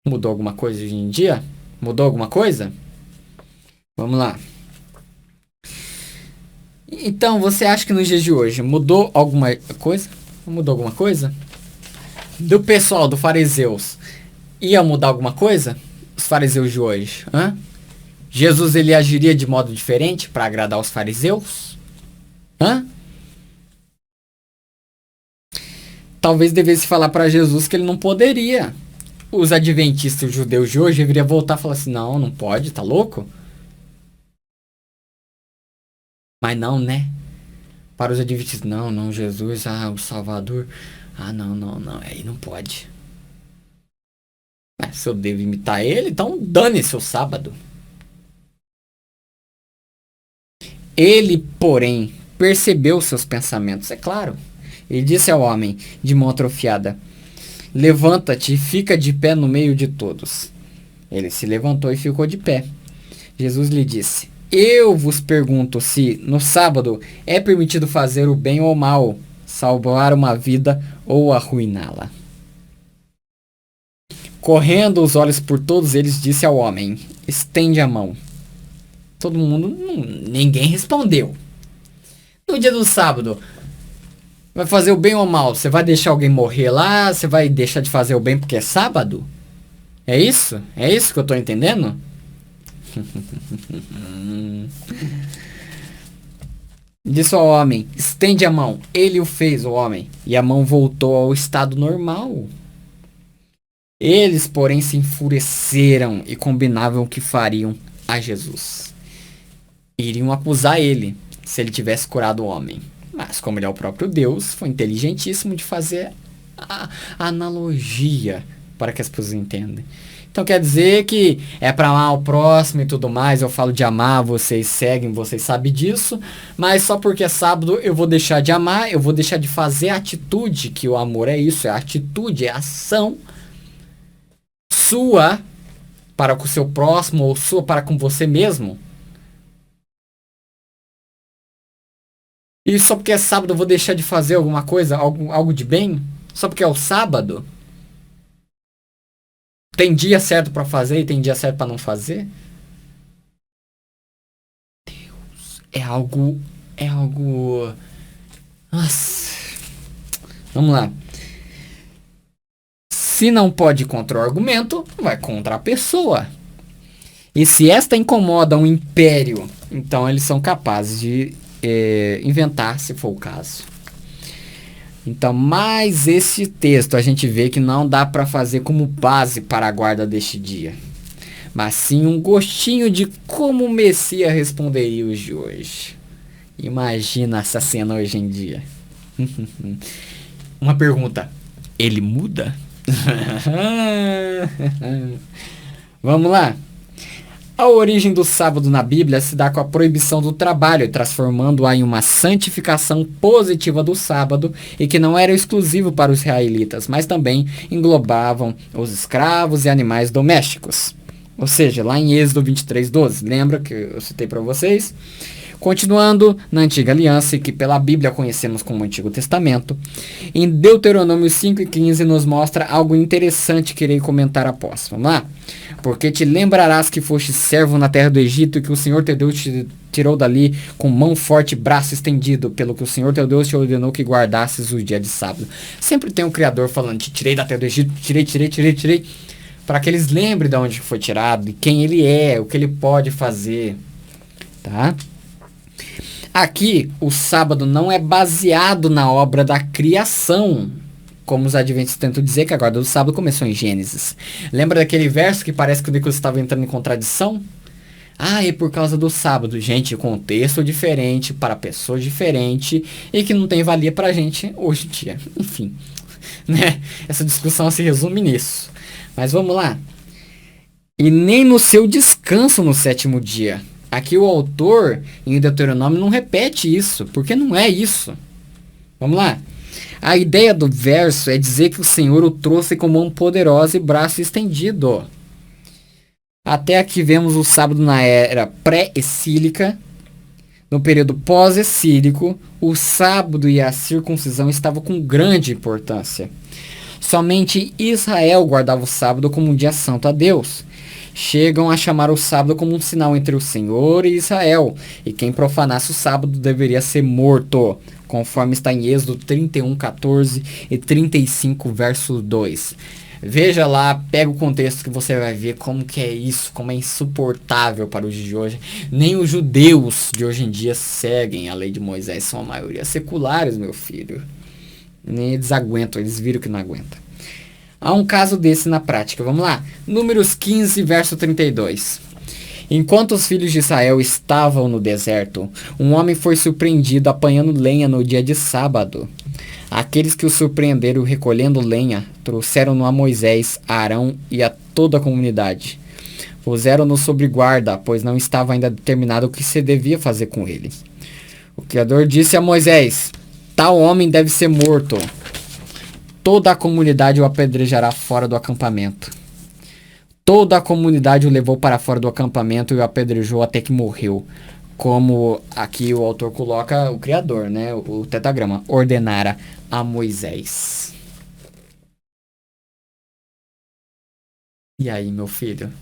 Mudou alguma coisa hoje em dia? Mudou alguma coisa? Vamos lá. Então, você acha que nos dias de hoje mudou alguma coisa? Mudou alguma coisa? Do pessoal, do fariseus, ia mudar alguma coisa? Os fariseus de hoje, Jesus ele agiria de modo diferente para agradar os fariseus? Hã? Talvez devesse falar para Jesus que ele não poderia. Os adventistas os judeus de hoje deveriam voltar e falar assim, não, não pode, tá louco? Mas não, né? Para os adventistas, não, não, Jesus, o Salvador. Não, não, não, aí não pode. Mas se eu devo imitar ele, então dane-se o sábado. Ele, porém, percebeu seus pensamentos, é claro. Ele disse ao homem de mão atrofiada, levanta-te e fica de pé no meio de todos. Ele se levantou e ficou de pé. Jesus lhe disse, eu vos pergunto se, no sábado, é permitido fazer o bem ou o mal, salvar uma vida ou arruiná-la. Correndo os olhos por todos eles, disse ao homem, estende a mão. Todo mundo, ninguém respondeu. No dia do sábado, vai fazer o bem ou o mal? Você vai deixar alguém morrer lá? Você vai deixar de fazer o bem porque é sábado? É isso? É isso que eu tô entendendo? Disse ao homem, estende a mão. Ele o fez, o homem, e a mão voltou ao estado normal. Eles, porém, se enfureceram e combinavam o que fariam a Jesus. Iriam acusar ele se ele tivesse curado o homem. Mas, como ele é o próprio Deus, foi inteligentíssimo de fazer a analogia para que as pessoas entendam. Então quer dizer que é para amar o próximo e tudo mais. Eu falo de amar, vocês seguem, vocês sabem disso. Mas só porque é sábado eu vou deixar de amar, eu vou deixar de fazer a atitude, que o amor é isso, é a atitude, é a ação sua para com o seu próximo ou sua para com você mesmo. E só porque é sábado eu vou deixar de fazer alguma coisa, algo de bem? Só porque é o sábado? Tem dia certo para fazer e tem dia certo para não fazer? Deus, é algo... Nossa. Vamos lá. Se não pode contra o argumento, vai contra a pessoa. E se esta incomoda um império, então eles são capazes de inventar, se for o caso. Então, mais esse texto a gente vê que não dá para fazer como base para a guarda deste dia, mas sim um gostinho de como o Messias responderia os de hoje. Imagina essa cena hoje em dia. Uma pergunta: ele muda? Vamos lá. A origem do sábado na Bíblia se dá com a proibição do trabalho, transformando-a em uma santificação positiva do sábado, e que não era exclusivo para os israelitas, mas também englobavam os escravos e animais domésticos. Ou seja, lá em Êxodo 23:12, lembra que eu citei para vocês? Continuando na Antiga Aliança, que pela Bíblia conhecemos como Antigo Testamento, em Deuteronômio 5:15 nos mostra algo interessante que irei comentar após. Vamos lá? Porque te lembrarás que foste servo na terra do Egito e que o Senhor teu Deus te tirou dali com mão forte e braço estendido, pelo que o Senhor teu Deus te ordenou que guardasses o dia de sábado. Sempre tem um Criador falando, te tirei da terra do Egito, tirei, para que eles lembrem de onde foi tirado, e quem ele é, o que ele pode fazer, tá? Aqui, o sábado não é baseado na obra da criação, como os adventistas tentam dizer que a guarda do sábado começou em Gênesis. Lembra daquele verso que parece que o Nicolas estava entrando em contradição? É por causa do sábado. Gente, contexto diferente, para pessoas diferentes, e que não tem valia pra gente hoje em dia. Enfim, né? Essa discussão se resume nisso. Mas vamos lá. E nem no seu descanso no sétimo dia. Aqui o autor, em Deuteronômio, não repete isso, porque não é isso. Vamos lá. A ideia do verso é dizer que o Senhor o trouxe com mão poderosa e braço estendido. Até aqui vemos o sábado na era pré-exílica. No período pós-exílico, o sábado e a circuncisão estavam com grande importância. Somente Israel guardava o sábado como um dia santo a Deus. Chegam a chamar o sábado como um sinal entre o Senhor e Israel, e quem profanasse o sábado deveria ser morto, conforme está em Êxodo 31:14 e 35, verso 2. Veja lá, pega o contexto que você vai ver como que é isso, como é insuportável para os dias de hoje. Nem os judeus de hoje em dia seguem a lei de Moisés, são a maioria seculares, meu filho. Nem eles aguentam, eles viram que não aguentam. Há um caso desse na prática, vamos lá. Números 15, verso 32. Enquanto os filhos de Israel estavam no deserto, um homem foi surpreendido apanhando lenha no dia de sábado. Aqueles que o surpreenderam recolhendo lenha trouxeram-no a Moisés, a Arão e a toda a comunidade. Puseram-no sob guarda, pois não estava ainda determinado o que se devia fazer com ele. O Criador disse a Moisés: tal homem deve ser morto. Toda a comunidade o apedrejará fora do acampamento. Toda a comunidade o levou para fora do acampamento e o apedrejou até que morreu. Como aqui o autor coloca, o Criador, né? O tetragrama, ordenara a Moisés. E aí, meu filho?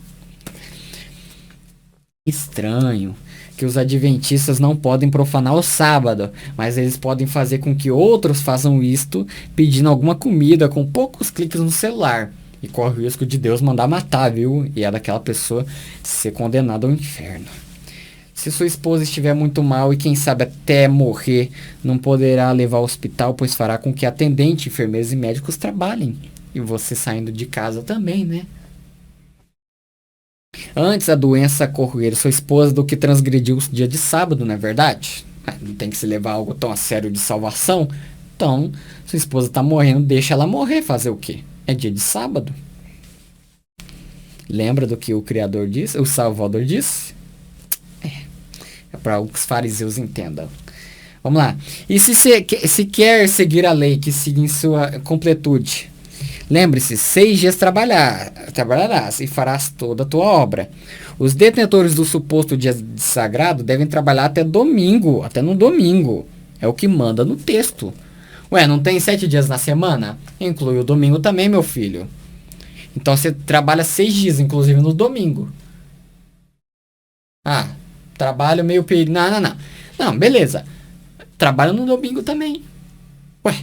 Estranho que os adventistas não podem profanar o sábado, mas eles podem fazer com que outros façam isto pedindo alguma comida com poucos cliques no celular. E corre o risco de Deus mandar matar, viu? E é daquela pessoa ser condenada ao inferno. Se sua esposa estiver muito mal e quem sabe até morrer, não poderá levar ao hospital, pois fará com que atendente, enfermeiros e médicos trabalhem. E você saindo de casa também, né? Antes a doença corroer sua esposa do que transgredir o dia de sábado, não é verdade? Não tem que se levar algo tão a sério de salvação. Então, sua esposa está morrendo, deixa ela morrer, fazer o quê? É dia de sábado. Lembra do que o Criador disse? O Salvador disse? É para os fariseus entendam. Vamos lá. E se quer seguir a lei que siga em sua completude, lembre-se, 6 dias trabalharás e farás toda a tua obra. Os detentores do suposto dia sagrado devem trabalhar até domingo, até no domingo. É o que manda no texto. Ué, não tem 7 dias na semana? Inclui o domingo também, meu filho. Então você trabalha 6 dias, inclusive no domingo. Ah, trabalho meio período. Não. Não, beleza. Trabalho no domingo também. Ué.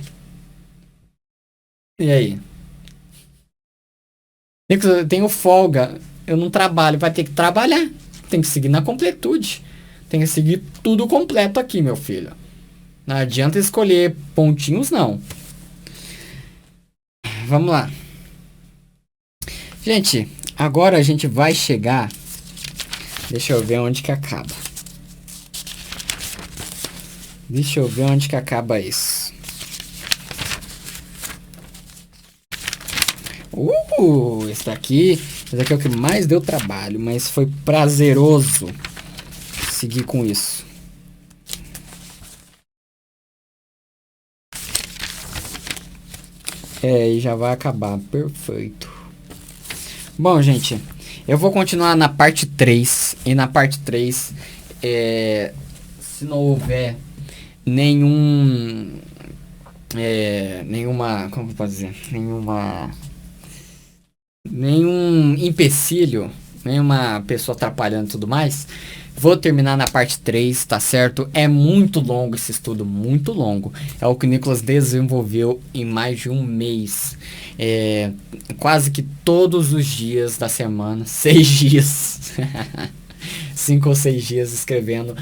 E aí? Tenho folga. Eu não trabalho. Vai ter que trabalhar. Tem que seguir na completude. Tem que seguir tudo completo aqui, meu filho. Não adianta escolher pontinhos, não. Vamos lá. Gente, agora a gente vai chegar... Deixa eu ver onde que acaba. Deixa eu ver onde que acaba isso. Esse daqui é o que mais deu trabalho, mas foi prazeroso seguir com isso. E já vai acabar. Perfeito. Bom, gente, eu vou continuar na parte 3. E na parte 3, se não houver nenhuma, como eu posso dizer, nenhum empecilho, nenhuma pessoa atrapalhando e tudo mais, vou terminar na parte 3, tá certo? É muito longo esse estudo, muito longo. É o que o Nicholas desenvolveu em mais de um mês. Quase que todos os dias da semana, 6 dias, 5 ou 6 dias escrevendo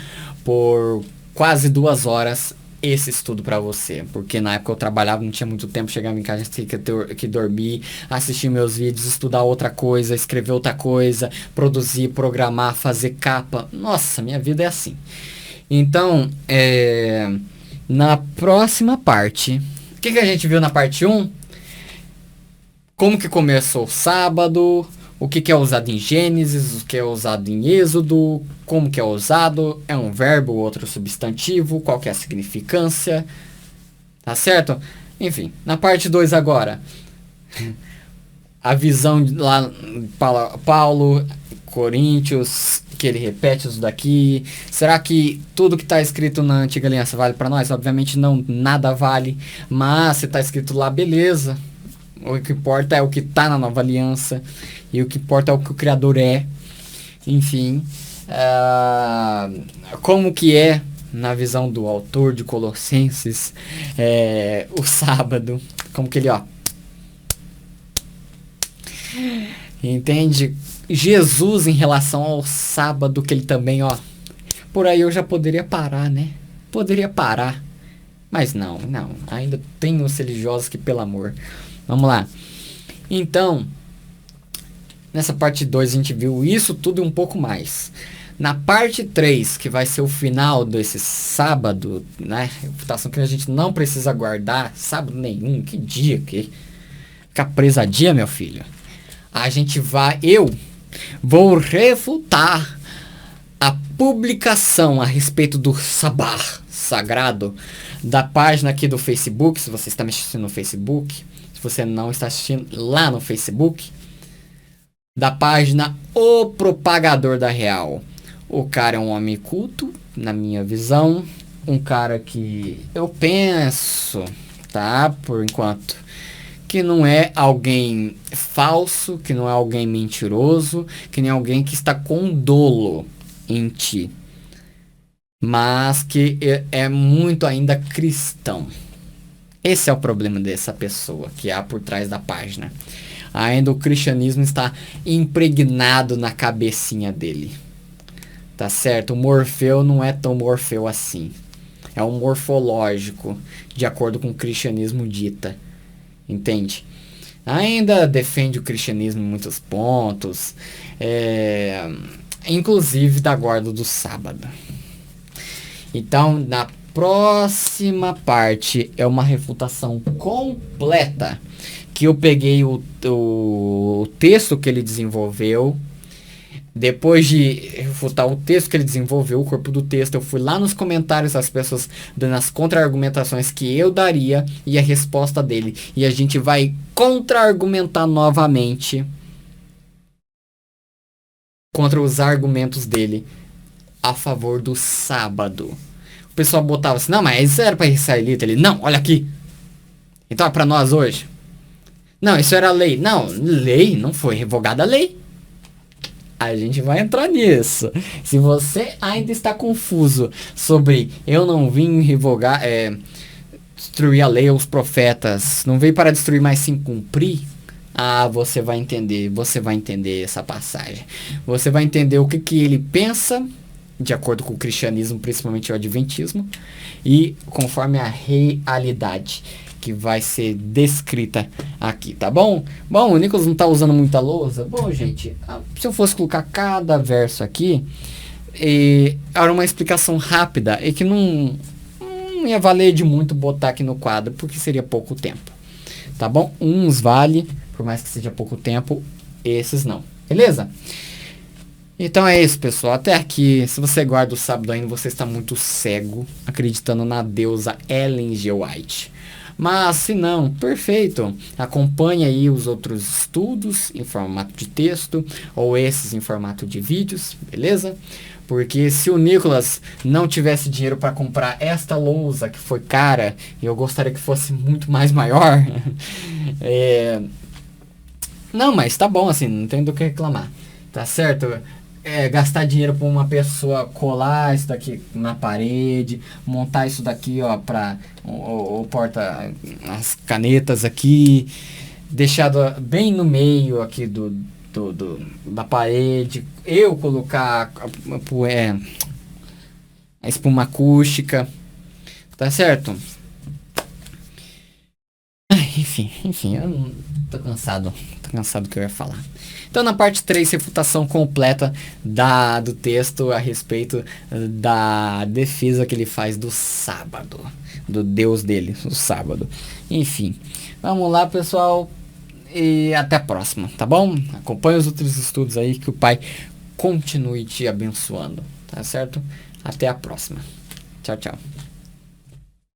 por quase 2 horas esse estudo pra você, porque na época eu trabalhava, não tinha muito tempo, chegava em casa, tinha que dormir, assistir meus vídeos, estudar outra coisa, escrever outra coisa, produzir, programar, fazer capa. Nossa, minha vida é assim. Então, na próxima parte, o que a gente viu na parte 1? Como que começou o sábado, o que é usado em Gênesis, o que é usado em Êxodo, como que é usado, é um verbo ou outro substantivo, qual que é a significância, tá certo? Enfim, na parte 2 agora, a visão lá, Paulo, Coríntios, que ele repete isso daqui. Será que tudo que está escrito na Antiga Aliança vale para nós? Obviamente não, nada vale, mas se está escrito lá, beleza. O que importa é o que está na Nova Aliança. E o que importa é o que o Criador é. Enfim. Como que é, na visão do autor de Colossenses, o sábado. Como que ele, Entende? Jesus em relação ao sábado, que ele também, ó. Por aí eu já poderia parar, né? Poderia parar. Mas não. Ainda tem os religiosos que, pelo amor. Vamos lá. Então, nessa parte 2 a gente viu isso tudo e um pouco mais. Na parte 3, que vai ser o final desse sábado, né? Reputação que a gente não precisa guardar. Sábado nenhum, que dia que... Ficar preso a dia, meu filho. Eu vou refutar a publicação a respeito do Sabá sagrado da página aqui do Facebook. Se você está me assistindo no Facebook, se você não está assistindo lá no Facebook, da página O Propagador da Real. O cara é um homem culto, na minha visão, um cara que eu penso, tá, por enquanto, que não é alguém falso, que não é alguém mentiroso, que nem alguém que está com dolo em ti, mas que é muito ainda cristão. Esse é o problema dessa pessoa que há por trás da página. Ainda o cristianismo está impregnado na cabecinha dele. Tá certo? O Morfeu não é tão Morfeu assim. É um morfológico, de acordo com o cristianismo dita. Entende? Ainda defende o cristianismo em muitos pontos. Inclusive da guarda do sábado. Então, na próxima parte é uma refutação completa. Que eu peguei o texto que ele desenvolveu. Depois de refutar o texto que ele desenvolveu, o corpo do texto, eu fui lá nos comentários das pessoas dando as contra-argumentações que eu daria e a resposta dele. E a gente vai contra-argumentar novamente contra os argumentos dele a favor do sábado. O pessoal botava assim, não, mas isso era para israelita. Ele, não, olha aqui. Então é para nós hoje. Não, isso era lei. Não, lei, não foi revogada a lei. A gente vai entrar nisso. Se você ainda está confuso sobre eu não vim revogar, destruir a lei ou os profetas, não veio para destruir, mas sim cumprir, você vai entender essa passagem. Você vai entender o que ele pensa, de acordo com o cristianismo, principalmente o adventismo, e conforme a realidade que vai ser descrita aqui, tá bom? Bom, o Nicolas não tá usando muita lousa. Bom, gente, se eu fosse colocar cada verso aqui, era uma explicação rápida e que não ia valer de muito botar aqui no quadro, porque seria pouco tempo, tá bom? Uns vale, por mais que seja pouco tempo, esses não, beleza? Então é isso, pessoal. Até aqui, se você guarda o sábado ainda, você está muito cego, acreditando na deusa Ellen G. White. Mas se não, perfeito. Acompanhe aí os outros estudos em formato de texto ou esses em formato de vídeos, beleza? Porque se o Nicolas não tivesse dinheiro para comprar esta lousa que foi cara, e eu gostaria que fosse muito mais maior, não, mas tá bom assim, não tem do que reclamar, tá certo? Gastar dinheiro para uma pessoa colar isso daqui na parede, montar isso daqui, ó, para o porta as canetas aqui, deixado bem no meio aqui da parede, eu colocar a espuma acústica, tá certo? Enfim, eu não tô cansado do que eu ia falar. Então, na parte 3, refutação completa do texto a respeito da defesa que ele faz do sábado, do Deus dele, o sábado. Enfim, vamos lá, pessoal, e até a próxima, tá bom? Acompanhe os outros estudos aí, que o Pai continue te abençoando, tá certo? Até a próxima. Tchau, tchau.